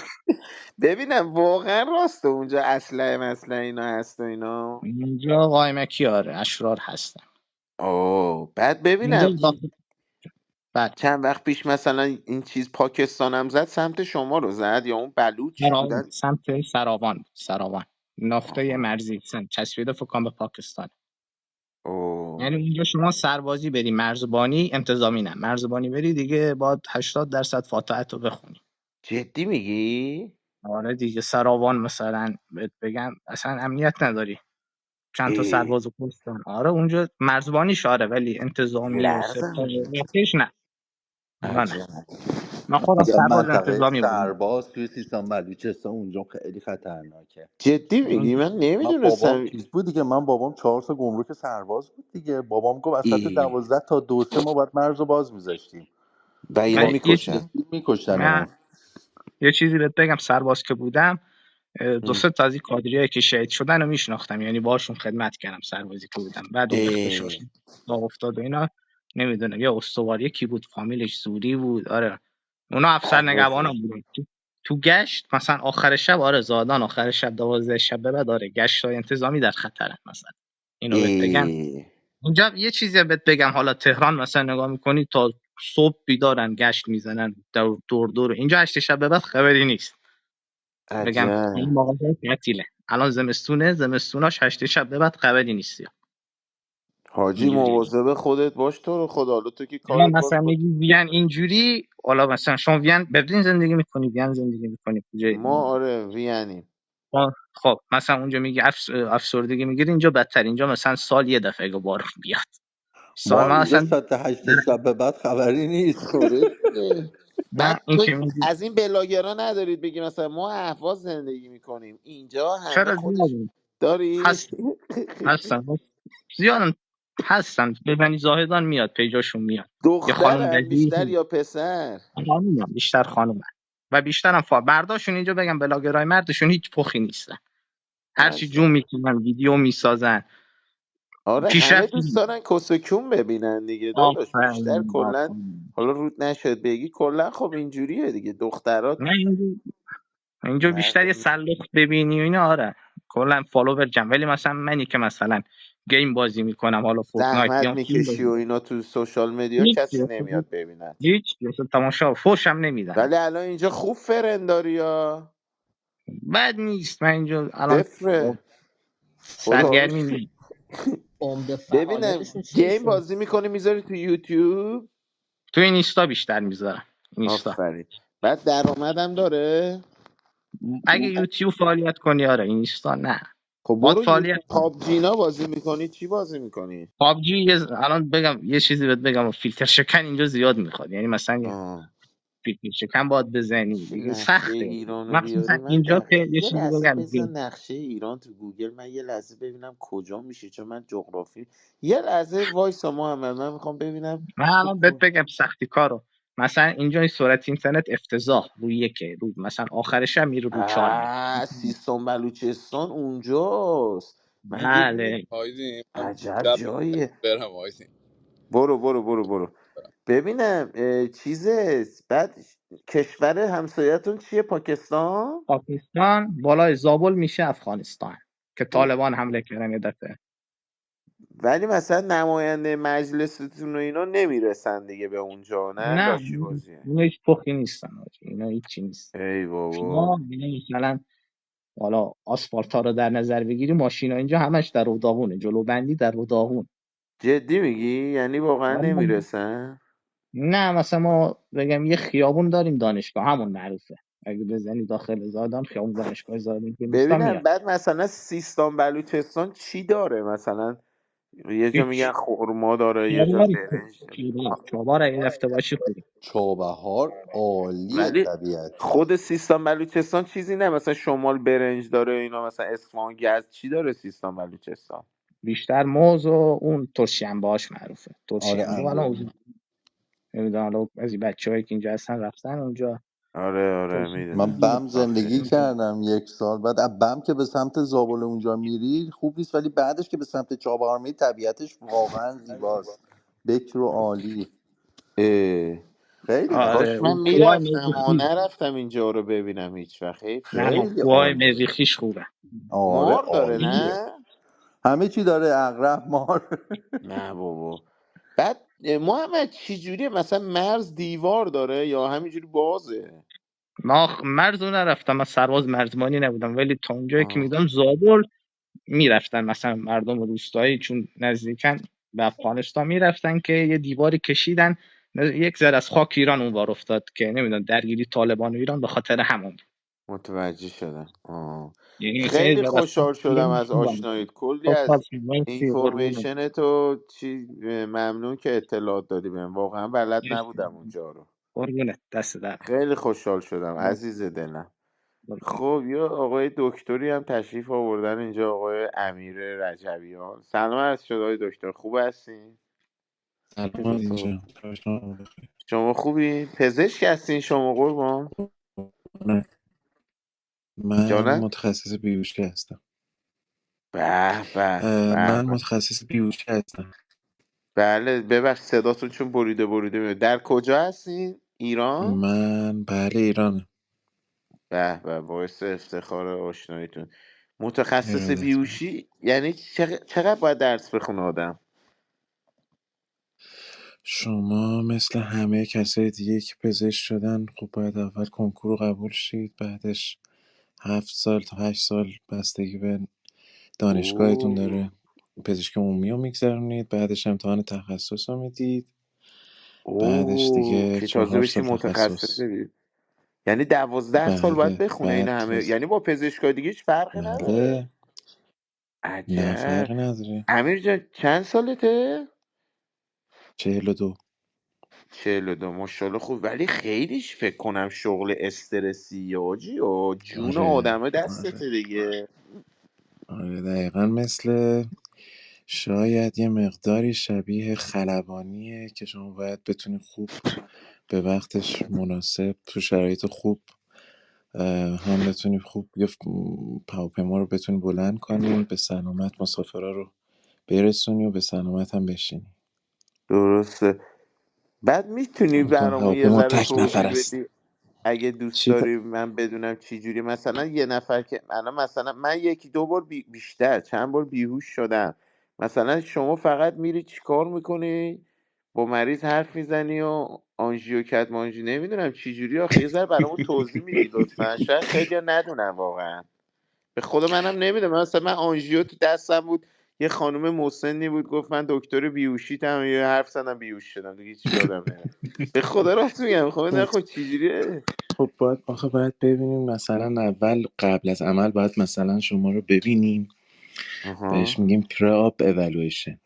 ببینم واقعا راسته اونجا اسلحه مسلحه اینا هست و اینا؟ اینجا قایمکی آره اشرار هستن. اوه بعد اینجا ببینم این داخل. بله. چند وقت پیش مثلا این چیز پاکستانم زد سمت شما رو زد یا اون بلوچ بودن؟ سمت سراوان نقطه آها. مرزی چسبیده فکر کنم به پاکستان. اوه یعنی اونجا شما سربازی بری، مرزبانی انتظامی نه، مرزبانی بری دیگه باید 80% فاتحت رو بخونی. جدی میگی؟ آره دیگه سراوان مثلا بهت بگم اصلا امنیت نداری، چند تا ای سربازو کشتن. آره اونجا مرزبانیش آره، ولی انتظامی و لرزم سپاه میشه. و ارتش نه. اونجا نه. عجب. من خودم یا سرباز منطقه انتظامی بودم. سرباز توی سیستان بلوچستان اونجا خیلی خطرناکه. جدی میگی؟ اونجا من من بابام نمیدونستم. چیز بود دیگه، من بابام 4 سال گمرک سرباز بود دیگه. بابام گفت از ساعت ای 12 تا 2 ما باید مرز رو باز میذاشتیم. و اینا ولی یه میکشن. چیز میکشتنمون. من یه چیزی بهت بگم، سرباز که بودم دو سه تا از این کادریایی که شهید شدن رو میشناختم، یعنی باشون خدمت کردم سربازی که بودم. بعد اون ای اختشاش راه افتاد و اینا، نمیدونم یا استواری کی بود فامیلش سوری بود. آره اونا افسر عجب. نگهبانم بودن. تو گشت مثلا آخر شب، آره زادان آخر شب 12 شب به بعد، آره گشت های انتظامی در خطرن مثلا. اینو بهت بگم. ای اینجا یه چیزی بهت بگم، حالا تهران مثلا نگاه میکنی تا صبح بیدارن گشت میزنن دور. اینجا 8 شب به بعد خبری نیست. بگم عجب. این مغازه تعطیله. الان زمستونه، زمستوناش 8 شب به بعد خبری نیست. حاجی اینجوریه. مواظب خودت باش تو رو خدا، حالا تو که الان کارت باز مثلا بود. میگی وین اینجوری، حالا مثلا شما وین برلین زندگی میکنی، وین زندگی میکنی کجای ما دیگه؟ آره وینیم. خب مثلا اونجا میگی افسردگی میگیری، اینجا بدتر. اینجا مثلا سال یه دفعه اگه بارون بیاد، سال ما من اینجا اصلا ساعت 8 شب به بعد خبری نیست. آره دیگه. نه بعد این تو که میگی از این بلاگرا ندارید بگی مثلا ما اهواز زندگی میکنیم اینجا همه چرا خودش زیادن داری؟ هستن زیادن هستن. ببینی زاهدان میاد پیجاشون میاد. یه خانم دخترن بیشتر وزیری، یا پسر؟ خانومم بیشتر خانومن و بیشترم برداشون اینجا بگم بلاگرای مردشون هیچ پخی نیستن. هرچی جون عجب. میکنن ویدیو میسازن. آره همه پیشرفت دوست دارن کسکون ببینن دیگه داداش، بیشتر آفرین کلا. آفرین. حالا رود نشد بگی کلا خب اینجوریه دیگه دخترات. نه اینجا بیشتر یه مردم سلخ ببینی و اینا. آره کلا فالوور جمع. ولی مثلا منی که مثلا گیم بازی میکنم، حالا فورتنایت زحمت یا فیلم میکشی و بازی، اینا تو سوشال مدیا هیچ کسی نمیاد ببیند. هیچ اصلا تماشا فوشم نمیدن. ولی الان اینجا خوب فرنداری یا بد نیست. من اینجا الان صفره. خدا رو سرگرمی شکر. نیست. عمده ببینم فعالیتشون چیه گیم ایشون؟ بازی میکنی میذاری تو یوتیوب. تو این اینستا بیشتر میذارم. اینستا آفرین. بعد درآمدم داره. اگه یوتیوب فعالیت کنی، آره. اینستا نه. خب باد برو فعالیت یوتیوب پابجینا بازی میکنی چی بازی میکنی؟ پابجی الان بگم یه چیزی بهت بگم، فیلتر شکن اینجا زیاد میخواد. یعنی مثلا یه آه. فیلتر شکن باید بزنی دیگه، نقشه سخته. ایرانو مخصوصا بیاری من اینجا که یه یه چیزی لحظه بگم، بزن نقشه ایران تو گوگل، من یه لحظه ببینم کجا میشه، چون من جغرافی. یه لحظه وایسا محمد، من میخوام ببینم من تو الان بهت بگم سختی کارو. مثلا اینجا این سرعت اینترنت افتضاح روی یکه، رو مثلا آخرش هم میره رو 4 متر. سیستان بلوچستان اونجاست. من یه دونه بله. آیدیم من عجب شب جاییه. برم آیدیم. برو ببینم چیزه. بعد کشور همسایتون چیه؟ پاکستان. پاکستان بالای زابل میشه افغانستان که خب، طالبان حمله کردن یه دفعه. ولی مثلا نماینده مجلستون و اینا نمیرسن دیگه به اونجا، نه نه لاشی بازیه. اینا هیچ پخی نیستن حاجی. اینا هیچی نیست. ای بابا. شما اینا مثلا حالا آسفالت ها رو در نظر بگیری، ماشینا اینجا همش در رو داغونه، جلو بندی در رو داغون. جدی میگی؟ یعنی واقعا والا نمیرسن؟ نه، مثلا ما بگم یه خیابون داریم دانشگاه، همون معروفه. اگه بزنی داخل زادان، خیابون دانشگاه زادان که نیستا ببینم میاد. بعد مثلا سیستان بلوچستان چی داره مثلا؟ یه جا میگن هیچ. خورما داره، یه جا چابهاری برنج داره. چابهار اگه رفته باشی خوبه. چابهار عالیه ولی طبیعتی. خود سیستان بلوچستان چیزی نه، مثلا شمال برنج داره اینا، مثلا اصفهان گز چی داره سیستان بلوچستان؟ بیشتر موز و اون ترشنبه هاش معروفه. آره ترشنبه الان انگور. اوضاع نمیدونم، الان از این بچه‌هایی که اینجا هستن رفتن اونجا. آره ترشنبه من میدونم. بم زیاده. زندگی کردم 1 سال. بعد از بم که به سمت زابل اونجا میری خوب نیست، ولی بعدش که به سمت چابهار میری طبیعتش واقعا زیباست. بکر و عالی. اه. خیلی آره کاش قشنگ. من اون کوههای میرفتم و مریخی. نرفتم اینجا رو ببینم هیچ وقت، حیف نه شد. خیلی کوههای عالیه. مریخیش خوبه. آره مار داره عالیه. نه؟ همه چی داره، عقرب مار. نه بابا. بعد محمد چی جوریه مثلا مرز دیوار داره یا همینجوری بازه؟ ما مرز رو نرفتم، من سرباز مرزبانی نبودم، ولی تا اونجایی که آه. میدونم زابل میرفتن مثلا مردم روستایی، چون نزدیکن به افغانستان، میرفتن که یه دیواری کشیدن. یک ذره از خاک ایران اونور افتاد که نمیدونم درگیری طالبان و ایران به خاطر همون. متوجه شدم. یعنی مثلا یه خیلی ذره از خاک خوشحال شدم ایران از اونور. آشناییت، کلی استاد از مرسی قربونه. اینفورمیشن تو چی. ممنون که اطلاعات دادی بهم، واقعا بلد مرسی نبودم اونجا رو. قربونه، دست در خیلی خوشحال شدم نکنه. عزیز دلم. قربونه. خب یا آقای دکتری هم تشریف آوردن اینجا، آقای امیر رجبیان. سلام از شده آقای دکتر، خوب هستین؟ سلام اینجا. شما خوبی؟ پزشک هستین شما قربان؟ من جانم؟ متخصص بیوشی هستم. به به به من به. متخصص بیوشی هستم. بله ببخش صداتون چون بریده میاد. در کجا هستین؟ ایران؟ من بله ایرانم. به به، باعث افتخار آشناییتون. متخصص ارادت. بیوشی یعنی چقدر باید درس بخونه آدم؟ شما مثل همه کسای دیگه که پزشک شدن خب باید اول کنکور رو قبول شید، بعدش 7 سال تا 8 سال بستگی به دانشگاهتون اوه داره پزشک عمومی رو میگذرونید، بعدش امتحان تخصص رو میدید، بعدش اوه دیگه که تازه 4 سال بشی متخصص تخصص. بید. یعنی 12 سال باید بله بخونه این بعد همه، یعنی با پزشکای دیگه هیچ فرقی نداره؟ بله. نه عجب. فرقی نداره. امیر جان چند سالته؟ 42. 42. ماشاءالله خوب، ولی خیلیش فکر کنم شغل استرسی آجی و جون آره آدمه آره دستته دیگه. آره دقیقا مثل شاید یه مقداری شبیه خلبانیه که شما باید بتونی خوب به وقتش مناسب تو شرایط خوب هم بتونی خوب یه هواپیما رو بتونی بلند کنی، به سلامت مسافرها رو برسونی و به سلامت هم بشینی. درسته. بعد میتونی برامون یه هواپیما ذره تک نفر توضیح است. بدی اگه دوست چی داری من بدونم چی جوری؟ مثلا یه نفر که الان مثلا من یکی دو بار بیشتر چند بار بیهوش شدم، مثلا شما فقط میری چیکار میکنی؟ با مریض حرف میزنی و آنژیو کت مانژی نمیدونم چی جوری، آخه یه ذره برامون توضیح میدی لطفا، شاید خیلی ندونم واقعا. به خود منم نمیدونم، مثلا من آنژیو تو دستم بود، یه خانم مسنی بود گفت من دکتر بیهوشیتم، یه حرف زدم بیهوش شدم دیگه، هیچ یادم نمیاد. به خدا راست میگم، خب خب نخود چجوریه؟ خب باید ببینیم مثلا اول قبل از عمل باید مثلا شما رو ببینیم، بهش آها. میگیم پری آپ اولویشن.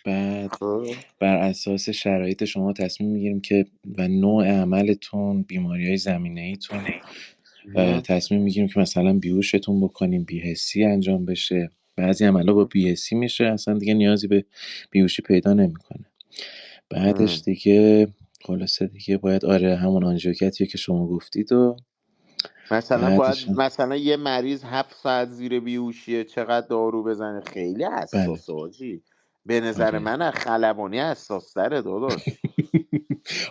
بعد خب. بر اساس شرایط شما تصمیم میگیریم که و نوع عملتون، بیماری های زمینه ایتون، آها. تصمیم میگیریم که مثلا بیهوشتون بکنیم، بیهسی انجام بشه. بعضی عملا با بیهسی میشه، اصلا دیگه نیازی به بیهوشی پیدا نمیکنه. بعدش ام. دیگه خلاصه دیگه باید همون آنژیوکتیه که شما گفتید و مثلا باید بعدش مثلا یه مریض 7 ساعت زیر بیهوشیه چقدر دارو بزنه؟ خیلی بله حساسه حاجی، به نظر آره من از خلبانی حساس تره داداش.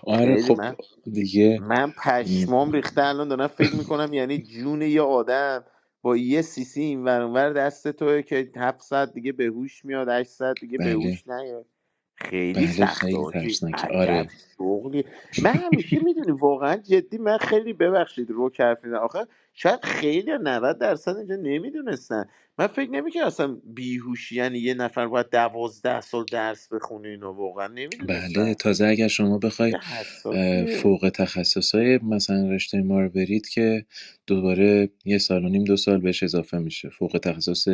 آره خیلی. خب دیگه من پشمام ریخته الان دارم فکر میکنم، یعنی جون یه آدم با یه سیسی این ور اون ور دست توه که 7 ساعت دیگه به هوش میاد، 8 ساعت دیگه به بله هوش نیاد. خیلی بله سخته خیلی آجی، ترسناکه عجب آره. شغلی. من همیشه میدونی واقعا جدی، من خیلی ببخشید رو حرف میزنم، آخه شاید خیلی 90% اینجا نمیدونستن. من فکر نمیکنم اصلا بیهوشی یعنی یه نفر باید 12 سال درس بخونه، اینو واقعا بله نمیدونستم. تازه اگر شما بخوای خیلی حساسیه. فوق تخصصای مثلا رشته ما رو برید که دوباره 1.5 سال 2 سال بهش اضافه میشه. فوق تخصص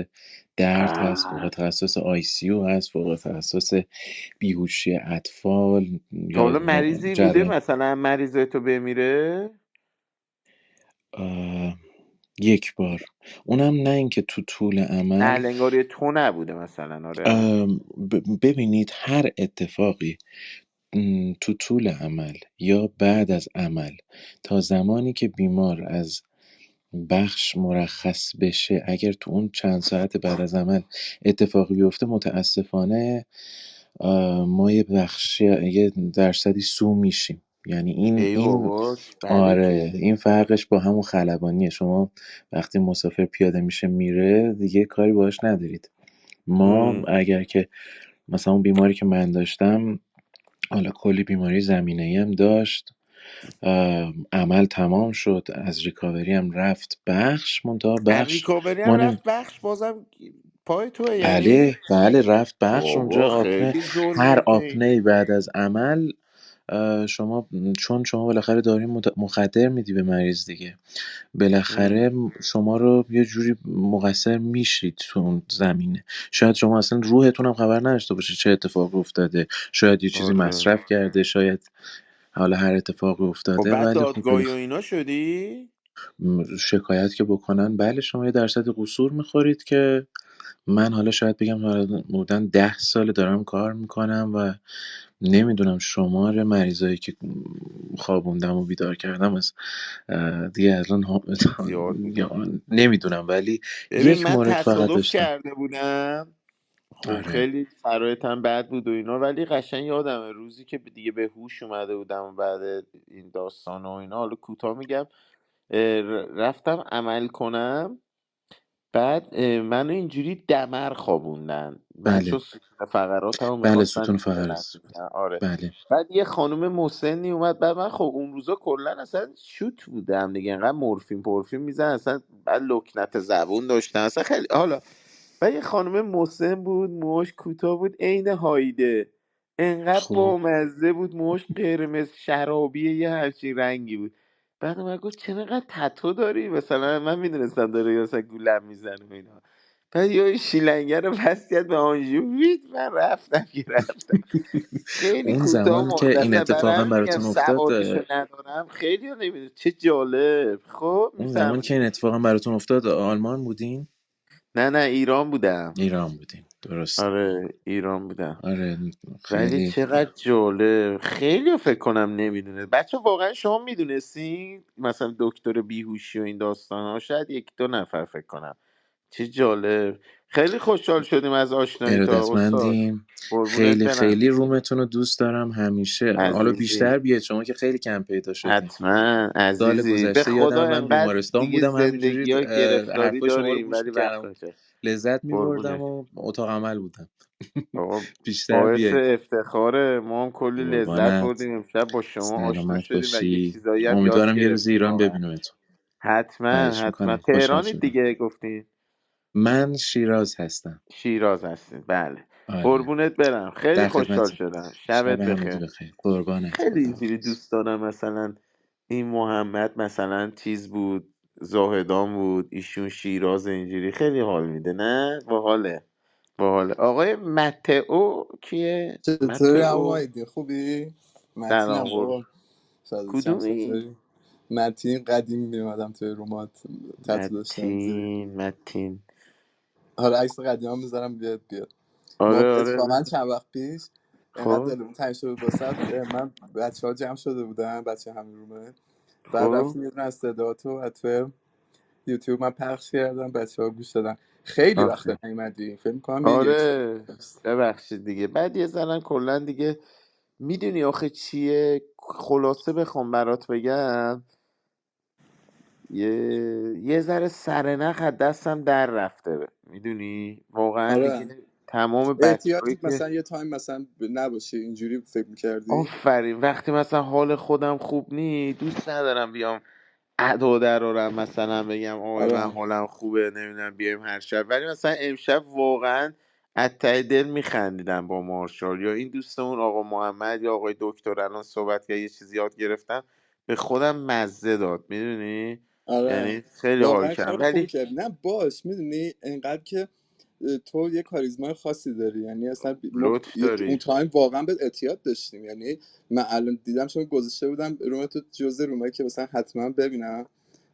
درد هست، فوق تخصص آی سی یو هست، فوق تخصص بیهوشی اطفال تا یا حالا مریضی بوده جراح. مثلا مریض تو بمیره؟ آه، یک بار، اونم نه اینکه تو طول نه عمل. الانگاری تو نبوده مثلا؟ آره. ببینید هر اتفاقی تو طول عمل یا بعد از عمل تا زمانی که بیمار از بخش مرخص بشه، اگر تو اون چند ساعت بعد از عمل اتفاقی بیفته، متاسفانه ما یه درصدی سو میشیم. یعنی ای این باباش، بده که. آره این فرقش با همون خلبانیه. شما وقتی مسافر پیاده میشه میره دیگه کاری باش ندارید. ما ام. اگر که مثلا اون بیماری که من داشتم، حالا کلی بیماری زمینه‌ای هم داشت، عمل تمام شد، از ریکاوری هم رفت بخش، منتها بخش ریکاوری هم ما رفت بخش بازم پای توه یعنی؟ بله رفت بخش. بابا اونجا آپنه، خیلی هر ظلمه که. آپنه بعد از عمل شما، چون شما بالاخره داریم مخدر میدی به مریض دیگه، بالاخره ام. شما رو یه جوری مقصر میشید تو اون زمینه. شاید شما اصلا روحتون هم خبر نداشته باشه چه اتفاقی افتاده، شاید یه چیزی آره. مصرف کرده، شاید حالا هر اتفاقی خب افتاده، بعد ولی خب دادگاهی و اینا شدی؟ شکایت که بکنن بله شما یه درصد قصور میخورید که من حالا شاید بگم حدوداً 10 سال دارم کار میکنم و نمیدونم شمار مریضایی که خوابوندم و بیدار کردم از دیگه الان زیاد بوده. نمیدونم، ولی ببین یک من مورد فقط تصادف داشتم. کرده بودم، خب آره خیلی شرایطم بد بود و اینا، ولی قشنگ یادمه روزی که دیگه به هوش اومده بودم و بعد این داستان و اینا، حالا کوتاه میگم، رفتم عمل کنم. بعد منو اینجوری دمر خوابوندن، من چون بله ستون فقراتمو بله میخواستن ستون فقرات. بنشونن. آره. بله بعد یه خانم مسنی اومد، بعد من خب اون روزا کلا اصلا شوت بودم دیگه، انقدر مورفین پورفین میزن اصلا، بعد لکنت زبون داشتن اصلا خیلی حالا. و یه خانم مسن بود، موهاش کوتاه بود عین هایده، انقدر خوب بامزه بود، موهاش قرمز شرابی یه همچین رنگی بود. بعد من گفت چرا تتو داری؟ مثلا من میدونستم داره یا مثلا گولم میزنه و اینا. بعد یه شیلنگر رو بست کرد به آنژیو، وید من رفتم که رفتم. خیلی اون کوتاه زمان که این مختصر، برای اتفاقا همین میگم براتون افتاد، سوادشو ندارم. خیلی ها نمیدونه چه جالب. خب اون زمان که میفهمی؟ این اتفاقا براتون افتاد آلمان بودین؟ نه ایران بودم. ایران بودین. درسته. آره ایران بودم. آره ولی خیلی. چقدر جالب، خیلی فکر کنم نمیدونه بچه. واقعا شما میدونستین مثلا دکتر بیهوشی و این داستان ها؟ شاید یک دو نفر فکر کنم. چه جالب. خیلی خوشحال شدیم از آشنایی تا استاد. ارادتمندیم. قربونت خیلی برم. خیلی رومتون رو دوست دارم همیشه. حالا عزیزی بیشتر بیاید شما که خیلی کم پیدا شدین. حتما سال عزیزی، به گذشته خدا یادم من انقدر بیمارستان دیگه بودم، همینجوری زندگی های گرفتاری حرفای شما رو داریم گوش ولی وقت میکردم، نشه. لذت میبردم قربونت. و اتاق عمل بودم. آقا بیشتر باعث بیاید. افتخاره، ما هم کلی لذت قربانت. بردیم امشب با شما آشنا سلامت شدیم و یه باشی. چیزایی هم یاد امیدوارم یه روز گرفتیم ایران واقعا. ببینیمتون. حتما خواهش حتما. میکنم. خوشحال تهرانی شدم. دیگه گفتین؟ من شیراز هستم. شیراز هستین، بله. آره. قربونت برم، خیلی در خوشحال خدمتی. شدم. شبت شب همگی بخیر. بخیر. قربانت. خیلی اینجوری خداحافظ. دوست دارم مثلا این محمد مثلا چیز بود، زاهدان بود، ایشون شیراز، اینجوری خیلی حال میده. نه باحاله. باحاله. آقای متئو کیه؟ چطوری عمو متئو. ایدی خوبی؟ سلام متینم قرب. بابا. فضل کدومی؟ چطوری؟ متین قدیم میومدم توی رومات تتو داشتم اینجوری. متین. حالا عکس قدیم هم میذارم بیاد. ما آره آره اتفاقا بزن. چند وقت پیش انقدر خب دلمون تنگ شده واسه من بچه ها جمع شده بودن، بچه همین رومه، بعد خب رفتیم یه دونه از صداتو از توی یوتیوب من پخش کردم، بچه ها گوش دادن. خیلی آخه وقت نیومدی، فکر میکنم یه یک سال آره هست. ببخشید دیگه. بعد یه زنم کلا دیگه میدونی آخه چیه، خلاصه بخوام برات بگم، یه ذره سرنخ از دستم در رفته، میدونی واقعا آره دیگه. تمام بچه‌هایی احتیاجی که مثلا یه تایم مثلا نباشه اینجوری فکر میکردی؟ آفرین، وقتی مثلا حال خودم خوب نی دوست ندارم بیام ادا درارم مثلا بگم آی من آره حالم خوبه نمیدونم بیایم هر شب. ولی مثلا امشب واقعا از ته دل میخندیدم با مارشال یا این دوستمون آقا محمد یا آقای دکتر الان صحبت که یه چیزی یاد گرفتم، به خودم مزه داد، میدونی. آره یعنی خیلی حال واقعا کار کردم. خوبی ولی کردی. نه باش میدونی انقدر که تو یه کاریزمای خاصی داری، یعنی اصلا ما لطف اون داری. تایم واقعا به اعتیاد داشتیم. یعنی من الان دیدم چون گذاشته بودم روم تو جزء رومایی که مثلا حتما ببینم،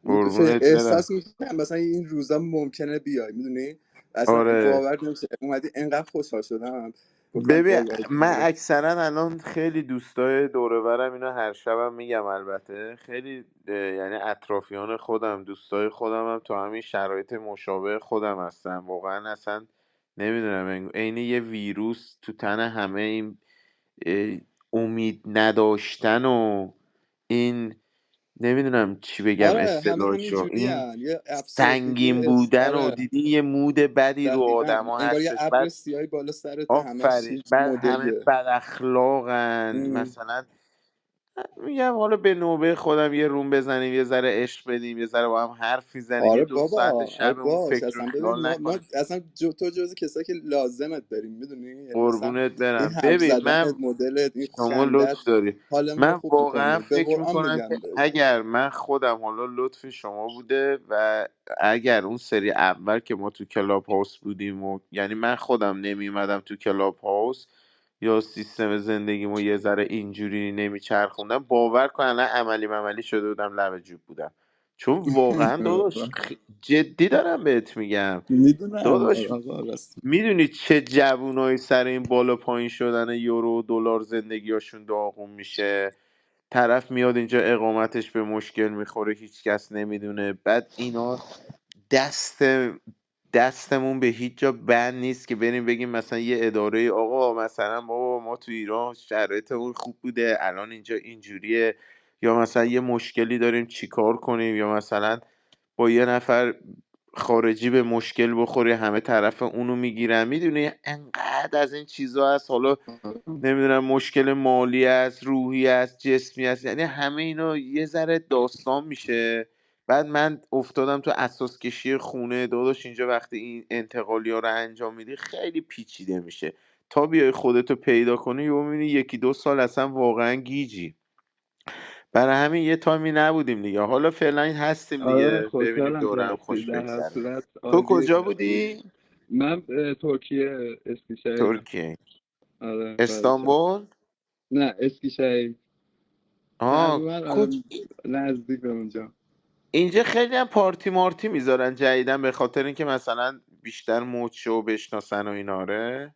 قربونت برم. احساس میکنم مثلا این روزا ممکنه بیای، میدونی اصلا آره باور نمیشه اومدی. انقدر خوشحال شدم گفتم ببین، وای من آدینه. اکثرا الان خیلی دوستای دور و برم اینو هر شبم میگم، البته خیلی یعنی اطرافیان خودم دوستای خودم هم تو همین شرایط مشابه خودم هستن واقعا. اصلا نمیدونم، عین یه ویروس تو تن همه این اه، امید نداشتن و این نمیدونم چی بگم آره همه اصطلاحشو، همینجوری این هن. یه افسردگی سنگین بودن و آره دیدی یه مود بدی رو دقیقا آدما انگار یه هستش. ابر بعد سیاهی بالا سرت همش آفرین، یک بعد همه مدلیه. بد اخلاقن مثلا. میگم حالا به نوبه خودم یه روم بزنیم یه ذره عشق بدیم یه ذره با هم حرف میزنیم یه آره دو ساعت بابا آره شبمون باش فکر و اصلا ببین خیال ما نکنیم. اصلا تو جزو کسایی که لازمت داریم، میدونی یعنی مثلا قربونت این برم. حرف ببین زدنت من، مدلت این شما خندت لطف داری. حال ما من خوب واقعا میکنه به فکر قرآن میکنم میگم. که اگر من خودم، حالا لطف شما بوده و اگر اون سری اول که ما تو کلاب هاوس بودیم و یعنی من خودم نمیمدم تو کلاب هاوس یا سیستم زندگیمو یه ذره اینجوری نمیچرخوندم، باور کن الان عملی شده بودم، لب جوب بودم. چون واقعا داداش جدی دارم بهت میگم میدونم داداش. آقا راست. میدونی چه جوونایی سر این بالا پایین شدن یورو و دلار زندگیاشون داغون میشه؟ طرف میاد اینجا اقامتش به مشکل میخوره، هیچکس نمیدونه. بعد اینا دست دستمون به هیچ جا بند نیست که بریم بگیم مثلا یه اداره آقا مثلا بابا ما تو ایران شرایطمون خوب بوده الان اینجا اینجوریه، یا مثلا یه مشکلی داریم چیکار کنیم، یا مثلا با یه نفر خارجی به مشکل بخوری همه طرف اونو میگیرن. میدونی انقدر از این چیزا هست. حالا نمیدونم مشکل مالی است، روحی است، جسمی است، یعنی همه اینا یه ذره داستان میشه. بعد من افتادم تو اساس کشی خونه داداش. اینجا وقتی این انتقالی ها رو انجام میدی خیلی پیچیده میشه تا بیای خودتو پیدا کنی و میبینی یکی دو سال اصلا واقعا گیجی. برای همین یه تایمی نبودیم دیگه. حالا فعلا هستیم آره دیگه، ببینیم خوشحالم که دورم هستی، خوش در هر بگذره. صورت تو عالیه کجا که بودی؟ من ترکیه اسکیشهیرم. ترکیه. آره فداک. استانبول. نه اسکیشهیر، آه تقریبا نزدیک به اونجا. اینجا خیلی هم پارتی مارتی میذارن جدیدن به خاطر اینکه مثلا بیشتر موج شه و بشناسن و ایناره.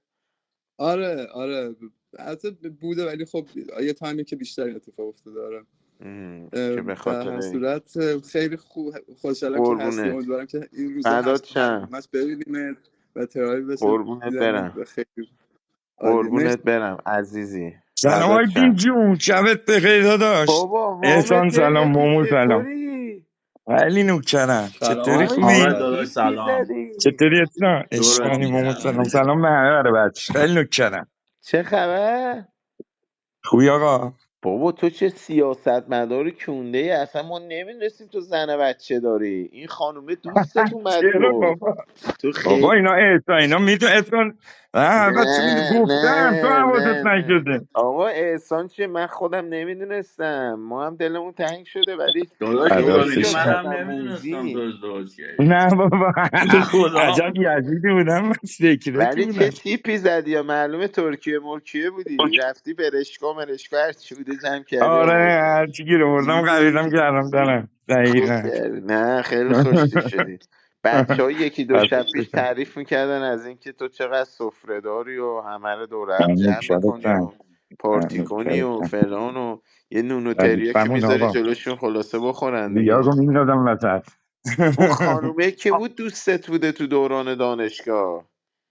آره آره، البته بوده ولی خب یه تایمی که بیشتر این اتفاق افتاده. آره. که به در هر خاطر صورت خیلی خوشحالم که هستی. قربونت امیدوارم که این روزا فدات شم همش ببینیم و ترایی بشه قربونت دیدنت برم و خیلی عالیه. مرسی. قربونت برم عزیزی سلام فدات آیدین شم. جون، شبت بخیر داداش. بابا حامد احسان سلام، جلوی مومو سلام. چطوری؟ خیلی نوکرم، سلام چطوری وای خوبی؟ حامد چه داداش، تیپی سلام. زدی. چطوری احسان؟ دورت عشقانی مومو سلام، میگردم. سلام به همه بچه، خیلی نوکرم. چه خبر؟ خوبی آقا؟ بابا تو چه سیاستمدار کونده ای، اصلا ما نمیدونستیم تو زن و بچه داری. این خانومه دوستت اومد چرا گفت بابا؟ تو بابا خیلی. اینا احسان، اینا میتون احسان. نه بچه نه گفتم تو نه حواست نه نه نشده. آقا احسان چیه، من خودم نمیدونستم، ما هم دلمون تنگ شده ولی داداش تو خیلی رو میگی فدات منم شاکرتم نمیدونستم تو موزی. ازدواج کردی. نه بابا به خدا. عجب یزیدی بودم من، سکرتی ولی چه بودم. تیپی زدی، یا معلومه ترکیه مرکیه بودی رفتی برشکا مرشکا هرچی بوده جمع کردی آره آوردی. هرچی گیر آوردم خریدم دیدی کردم دارم خوب دقیقا. کردی. نه خیلی خوشتیپ شدی. بچه ها یکی دو شب پیش تعریف میکردن از اینکه تو چقدر سفره داری و همه رو دور هم ممنون جمع میکنی شدتم. و پارتی ممنون کنی و شدتم. فلان و یه نون و تریاکی ردیفمون میذاری آقا، جلوشون خلاصه بخورن دیگه. لیاقو میندازم وسط. اون خانومه که بود دوستت بوده تو دوران دانشگاه؟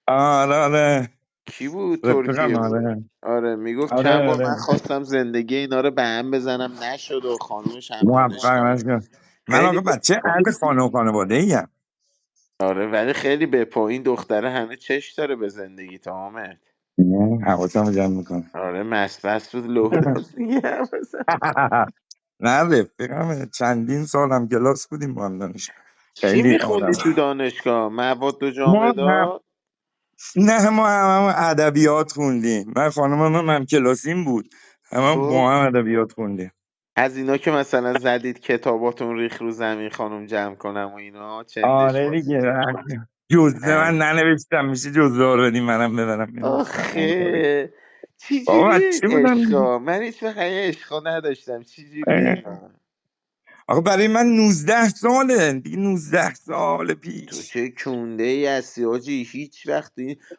آره آره، کی بود؟ رفیقم ترکیه بود. آره. آره میگفت چند آره بار من آره، خواستم زندگی اینا رو به هم بزنم نشد و خانومش هم موفق دانشگاه. نشد. من خیلی آقا بچه اهل خانه و خانواده ایم. آره ولی خیلی به پایین دختره همه چش داره به زندگی تمامه. حواسم رو جمع میکنه. آره مست بست بود لو داد میگم مثلا. نه رفیقم، چندین سالم کلاس بودیم با هم دانش. چی خیلی آدم میخوندی تو دانشگاه؟ مواد و ما هم، جامدات؟ نه ما هم ادبیات خوندیم. من خانم هم کلاسیم بود، هم خب با هم ادبیات خوندیم. از اینا که مثلا زدید کتاباتون ریخ رو زمین خانم جمع کنم و اینا چندش آره باز. دیگه، جزده من ننوشتم، میشه جزده ها رو بدیم منم ببرم بنویسم اون کارو. آخه بابا چجوری این بچه بودم دیگه. عشقا؟ من هیچ وقت این عشقا نداشتم، چجوریه؟ آقا برای من 19 ساله دیگه، 19 سال تو پیش. چه کونده ای هستی حاجی، هیچ وقت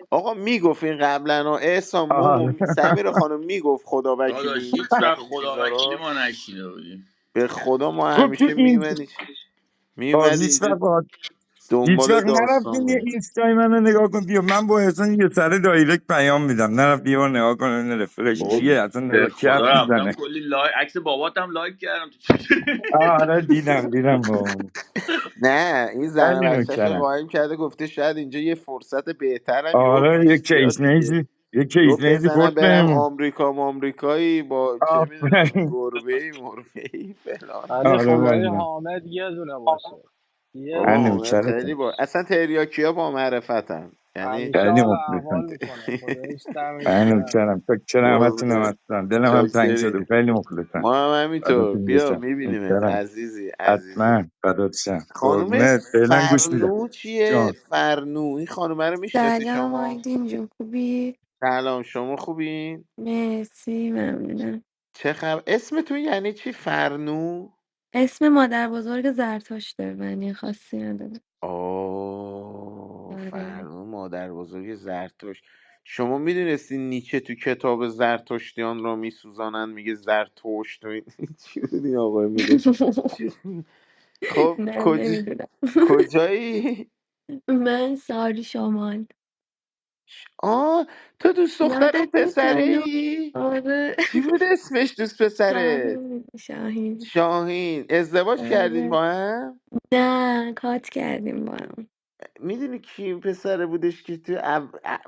آقا میگفت این قبلا ها احسان آره سمیر خانم میگفت خدا وکیلی داداش هیچ هیچ وقت وقت این خدا چیزا وکیلی رو. ما نشیده بودیم. به خدا ما خب تو همیشه این میومد هیچ اینجا وقت هیچ دنبال وقت نرفتین یه داستان. اینستای منو نگاه کن بیا، من با احسان یه سر دایرکت پیام میدم، نرفت یه بار نگاه کن این رفیقش بابا کیه اصلا، به نگاه کی حرف خدا رفتم میزنه. کلی لایک، عکس باباتم لایک کردم. تو چطوری؟ آره دیدم با نه این زن خیلی بچهش رو نوکرم. قایم کرده گفته شاید اینجا یه فرصت بهترم یهو آره یه پیش کیس بیاد دیگه. نیزی، یه کیس گفت نیزی بزنم پشت برم بهمون. آمریکایی با چه میدونم آفرین. گربه ای مربه ای فلان. ولی آره خدای والا، حامد یه دونه باشه، یه بابا من دونه حامد باشه. خیلی نوکرتم. اصلا تریاکی ها با معرفتن یعنی. همیشه خیلی حال مخلصم. احوال میکنه، خداییش دمش من گرم. نوکرم، چرا همتون هم قربونت هستم، دلم هم تنگ چاکری. شده، خیلی مخلصم. ما هم همینطور، فداتون بیا بشم میبینیمت نوکرم. عزیزی عزیزی. حتما فدات شم خانوم قربونت، فعلا گوش میدم. فرنو چیه؟ جان فرنو این خانومه رو میشناسی سلام شما؟ آیدین جون، خوبی؟ سلام شما خوبین؟ مرسی ممنونم. چه خبر اسمتون یعنی چی فرنو؟ اسم مادر بزرگ زرتشته، معنی خاصی نداره. آره. فرنو مادر بزرگ زرتشت. شما میدونستی نیچه تو کتاب زرتشتیان را میسوزانند میگه زرتشت و این چی بود این آقای میگه. خب نه نمیدونم. کجایی؟ من ساری شمال. آه تو دوست دخترم یادت نیست پسره منو؟ ای؟ آره. چی بود اسمش دوست پسره؟ شاهین. شاهین. ازدواج کردین آره. با هم؟ نه کات کردیم با هم. میدونی کی این پسره بودش که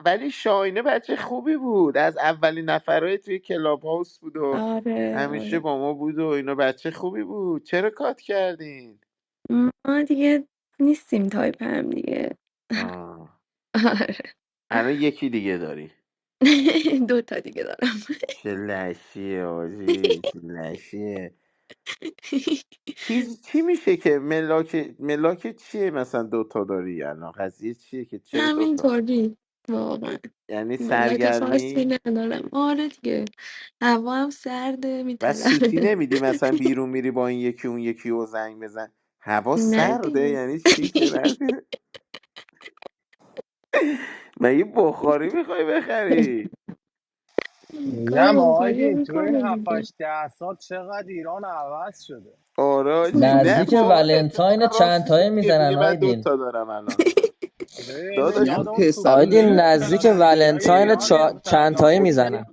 ولی شاهینه بچه خوبی بود، از اولین نفرهای توی کلاب هاوس بود و آره همیشه آره. با ما بود و اینا، بچه خوبی بود. چرا کات کردین؟ ما دیگه نیستیم تایپ هم دیگه. آه. آره. الان یکی دیگه داری؟ دو تا دیگه دارم. چه لشیه آجی، چه لشیه. چی میشه که ملاک چیه مثلا دوتا داری؟ الان قضیه چیه که چرا دوتا؟ همینطوری واقعا. یعنی ملاک خاصی سرگرمی؟ ندارم. آره دیگه، هوا هم سرده و سوتی میطلبه. نمیدی مثلا بیرون میری با این یکی اون یکی و زنگ بزن؟ هوا نه سرده دیگه. یعنی چی؟ چه ربطی مگه بخاری میخوای بخری؟ میگم کار بخوری آجی تو این میکنه دیگه 7 8 10 سال چقدر ایران عوض شده. آره حاجی. نه نزدیک بابا ولنتاین اتفاقا چند راست تایی میگه، میگه میزنن من آیدین. 2 تا دارم الان. ببین داداش میگم یاد اون پسرا آیدین سوپر جدی نزدیک سلامتی های ولنتاین ایران میفتن چند تایی ها. میزنن.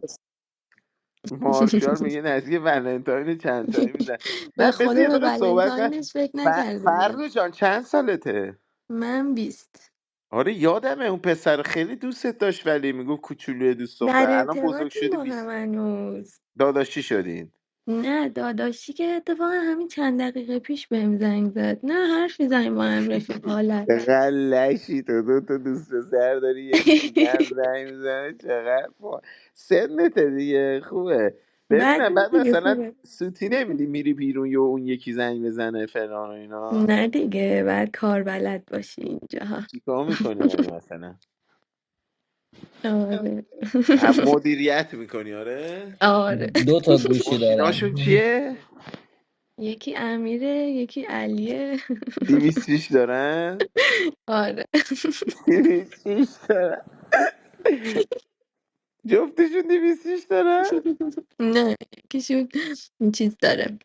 مارشال میگه نزدیک ولنتاین چند تایی میزن. به نه بذار خدا یه به دقیقه صحبت کن. ولنتاینش فکر نکرده بودم. فرنو جان چند سالته؟ من 20. آره یادمه اون پسر خیلی دوستت داشت ولی میگفت کوچولوی دوست دختر، در الان بزرگ ارتباطیم شدی با هم 20 هنوز. داداشی شدین. نه داداشی که اتفاقا همین چند دقیقه پیش بهم زنگ زد. نه حرف میزنیم با هم رفیق حالت. چقدر لشی تو، 2 تا دوست پسر داری یکی دیگه هم زنگ میزنه، چقدر سنته دیگه خوبه. بعد ببینم بعد دیگه مثلا خوبه. سوتی نمیدی میری بیرون یا اون یکی زنگ بزنه فلان و اینا؟ نه دیگه بعد کار بلد باشی اینجا. چیکار میکنی یعنی مثلا آره. مدیریت میکنی؟ آره. آره. 2 تا گوشی دارم. ماشیناشون چیه؟ یکی امیره یکی علیه. 206 دارن. آره. 206 دارن جفتشون 206 دارن. نه یکیشون این چیز داره،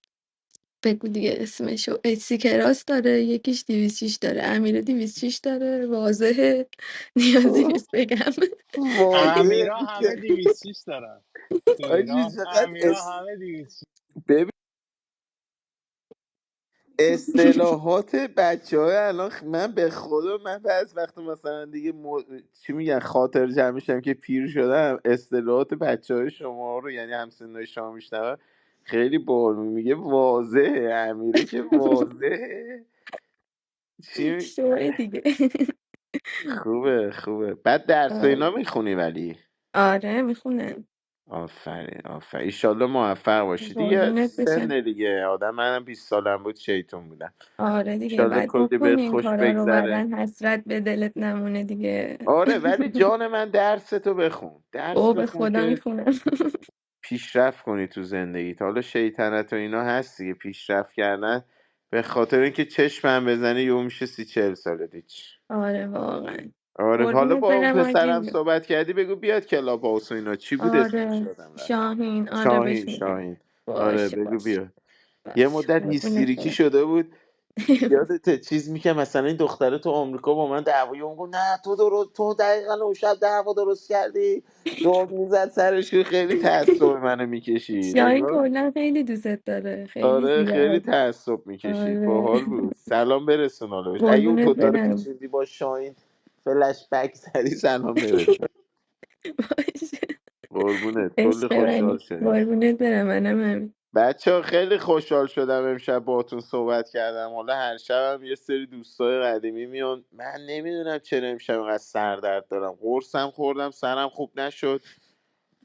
بگو دیگه اسمشو، استیکراس داره. یکیش 206 داره. امیره 206 داره. واضحه نیازی نیست بگم. واضحه امیرا همه که 206 دارن تو آجی ایران. چقدر امیرا همه 206. ببین اصطلاحات بچه های الان من به خدا من بعض وقت مثلا دیگه چی میگن خاطر جمع میشم که پیر شدم، اصطلاحات بچه های شما رو یعنی همسنهای شما میشنم خیلی بال میگه واضحه، امیره که واضحه. چی شوه دیگه. خوبه خوبه. بعد درس و اینا میخونی ولی؟ آره میخونم. آفرین آفرین، ایشالله موفق باشی دیگه. قربونت بشم. سن دیگه آدم، منم 20 سالم بود شیطون بودم. آره دیگه ایشالله بعد کلی بهت بکنی این خوش کارا رو، بگذره. بعدن حسرت به دلت نمونه دیگه. آره ولی جان من درس تو بخون، درس او به بخون خدا که میخونم. پیشرفت کنی تو زندگیت. حالا شیطنت و اینا هست دیگه، پیشرفت کردن به خاطر اینکه چشمم بزنی یهو میشه 30 40 سالت هیچ. آره واقعا. آره حالا قربونت با اون برم پسرم آگه. صحبت کردی بگو بیاد کلاب هاوس و اینا، چی بود اسمش آره یادم رفت. شاهین، آره شاهین بهش میگم. شاهین. آره باشه بگو باشه بیاد. یه باشه مدت قربونت هیستریکی برم. شده بود. یادت چیز میکنم مثلا این دختره تو آمریکا با من دعوایی، اون گفت نه تو درست، تو دقیقا اون شب دعوا درست کردی، دور میزد سرش، خیلی تعصب منو میکشید شاهین انگار. کلا خیلی دوستت داره، خیلی آره خیلی زیاد. تعصب میکشید، آره باحال بود. سلام برسون حالا بهش، اگه اون قربونت دوتا رو برم. پیچوندی با شاهین فلش بک زدی سلام برسون. باشه. قربونت کلی عشق خوشحال منی، شدیم. قربونت برم. منم همین. بچه ها خیلی خوشحال شدم امشب باهاتون صحبت کردم. حالا هر شبم یه سری دوستای قدیمی میان. من نمیدونم چرا امشب اینقدر سردرد دارم، قرصم خوردم سرم خوب نشد.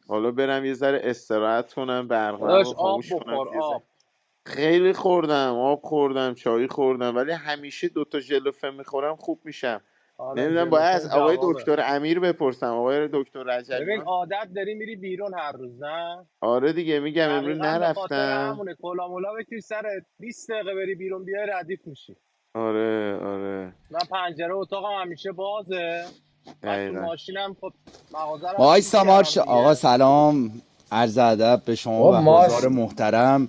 حالا برم یه ذره استراحت کنم، برقم رو داداش آب خاموش کنم بخور یه ذره. آب. خیلی خوردم، آب خوردم، چای خوردم، ولی همیشه 2 تا ژلوفن میخورم خوب میشم. آره نمیدونم باید از ژلوفن آقای جوابه. دکتر امیر بپرسم، آقای دکتر ببین رجبیان. عادت داری میری بیرون هر روز نه. آره دیگه میگم امروز دقیقا به خاطر نرفتم. همونه، کلا مولا بکش سرت 20 دقیقه بری بیرون بیای ردیف میشی. آره آره من پنجره اتاقم همیشه بازه. بعد تو دقیقا. ماشینم خب مغازه رو هم وایسا کیک مارش کردم آقا دیگه. سلام، عرض ادب به شما او و ماش حضار محترم،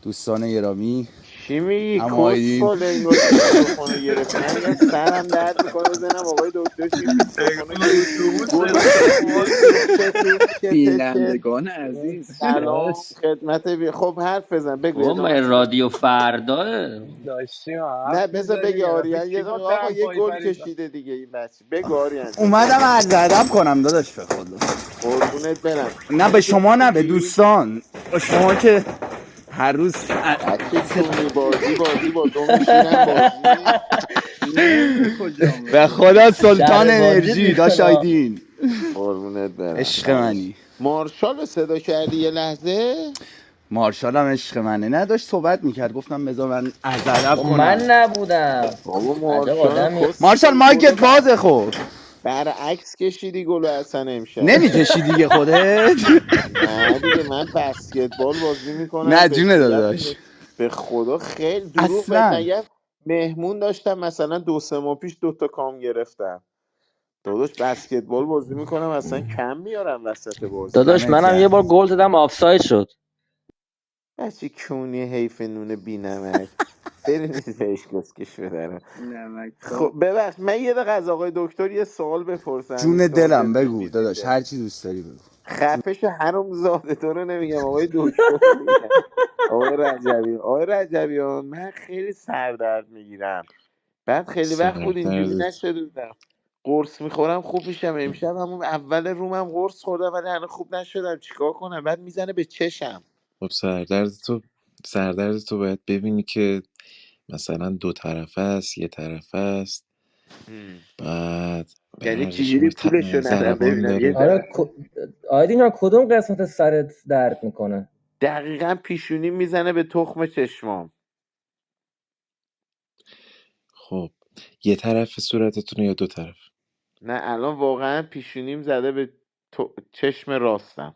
دوستان گرامی. چی میگی اما آیدین کسخل، انگار که میکروفونو گرفتی. من میگم سرم درد میکنه بزنم آقای دکتر چی میکروفونو انگار گرفت. اتوبوس گل صدا چتون می‌کنه. چتون چت. بینندگان عزیز سلام خدمت خب حرف بزن بگو او ادامه من بده. رادیو فردا. داشتیم نه حرف بذار بگی میزدیم یه دفعه آریان یه کی دقیقه، با آقا یه دمپایی گل پرید. کشیده دیگه این بچه. بگو آریان جان اومدم بگو. عرض ادب کنم داداش به خدا. قربونت برم. نه به کریکت شما، نه به بودی؟ دوستان، به شما که هر روز بچه کونی بازی با تو میشینم بازی. چی؟ کجا به میشه؟ خدا سلطان شر بازی انرژی داشت میکنه. آیدین. قربونت برم عشق دمت. منی. مارشال رو صدا کردی یه لحظه؟ مارشال هم عشق منه، نه داشت صحبت میکرد گفتم بذار من عرض ادب خب کنم. من نبودم. بابا عجب مارشال آدمی. مارشال کسخل گلو مایکت بازه خب. برعکس کشیدی گلو اصلا امشب. نمیکشی دیگه خودت. نه دیگه من بسکتبال بازی میکنم نه به جونه صورت داداش به خدا خیلی دروغ بهت اصلا. نگم. مهمون داشتم مثلا 2 3 ماه پیش 2 تا کام گرفتم. داداش بسکتبال بازی میکنم اصلا کم میارم وسط بازی. داداش دمت منم یه گرم. بار گل زدم آفساید شد. بچه کونی حیف نون بی نمک. برین بهش کسکش بدن. نمک خب ببخش من یه دقیقه از آقای دکتر یه سوال بپرسم این جون سوال دلم بهم بگو اجازه داداش، میده؟ هر چی دوست داری بگو. خفش حروم زاده تو رو نمیگم، آقای دکتر رو میگم. آقای رجبی، آقای رجبی ها، من خیلی سردرد میگیرم، بعد خیلی وقت بود اینجوری سردردت نشده بودم. قرص میخورم خوب میشم. امشب همون اول رومم قرص خوردم ولی هنوز خوب نشدم. چیکار کنم؟ بعد میزنه به چشم. خب سردرد تو باید ببینی که مثلا دو طرفه است یه طرفه است. هم. بعد به یعنی هر چجوری پولشو ندم ضربان ببینم یه داره. آره ذره. آیدین کدوم قسمت سرت درد میکنه؟ دقیقا پیشونی میزنه به تخم چشمام. خب یه طرف صورتتونه یا دو طرف؟ نه الان واقعا پیشونیم زده به چشم راستم.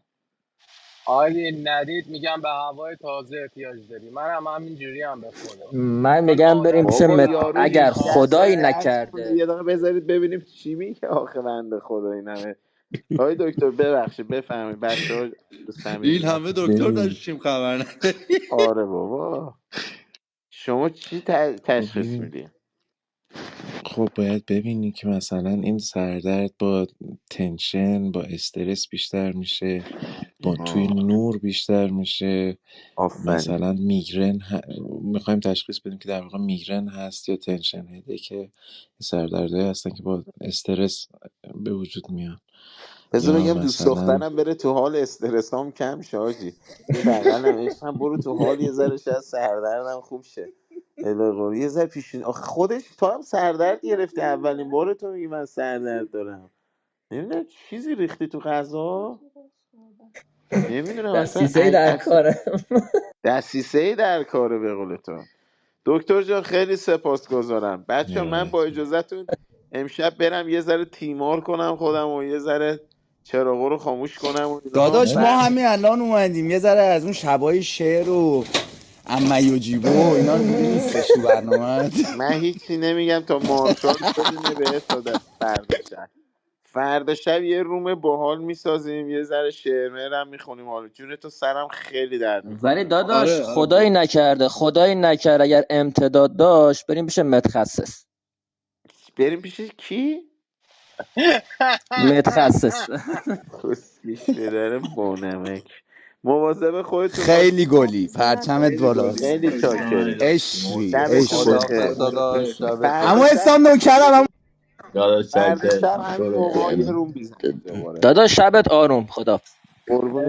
آگه ندید میگم به هوای تازه احتیاج داری. من هم همین جوری هم به خدا. من چون میگم بریم عادت پیش بابا شدم یارو اگر 18 سال خدایی درس خونده، نکرده. یه دقیقه بذارید ببینیم چی میگه آخه بنده خدا این همه. آقای دکتر ببخشید بفهمید بچه ها این صمیمیت. همه دکتر ببین داشتیم خبر نداری. آره بابا. شما چی تشخیص ببین میدی؟ خب باید ببینی که مثلا این سردرد با تنشن با استرس بیشتر میشه، با توی آه. نور بیشتر میشه، آفرین. مثلا میگرن میخوایم تشخیص بدیم که در واقع میگرن هست یا تنشن هده، که سردردهایی هستن که با استرس به وجود میان. بذار یا بگم دوست مثلا دخترم بره تو حال استرسام کم شه حاجی. این بغلم عشقم برو تو حال یه ذره شاید سردردم خوب شه. الهی یه ذره پیشین آخه خودش تو هم سردرد گرفتی اولین بار تو میگی من سردرد دارم. نمیدونم چیزی ریختی تو غذا. نمیدونم اصلا دستیسه در کاره. دستیسه ای در کاره به قول تو. دکتر جان خیلی سپاسگزارم. بچه من با ارادت اجازهتون امشب برم یه ذره تیمار کنم خودم و یه ذره چراغا رو خاموش کنم و اینا داداش ما بعد. همین الان اومدیم یه ذره از اون شبای شعر و اما و جیبو و اینا رو دیگه نیستش تو برنامه. من هیچی نمیگم تا مارشال ببینه بهت تا فردا شب. فردا شب یه روم باحال میسازیم، یه ذره شعر مهر هم میخونیم. حالا جون تو سرم خیلی درد ولی میکنه. داداش آره آره برو. خدایی نکرد اگر امتداد داشت بریم پیش متخصص. بریم پیش کی؟ متخصص. کسکش پدر بانمک. مواظب خودتون خیلی باشید. گلی پرچمت بالاست. خیلی عشق منی چاکریم. داداش. عشقی شبتون عشقی. بخیر. خدا خداحافظ داداش شبت فردا اما بخیر. شب اسلام نوکرم. فردا داداش شب همین تو رو موقع یه خدا. روم بیزنیم دوباره. داداش شبت آروم. خدا. قربون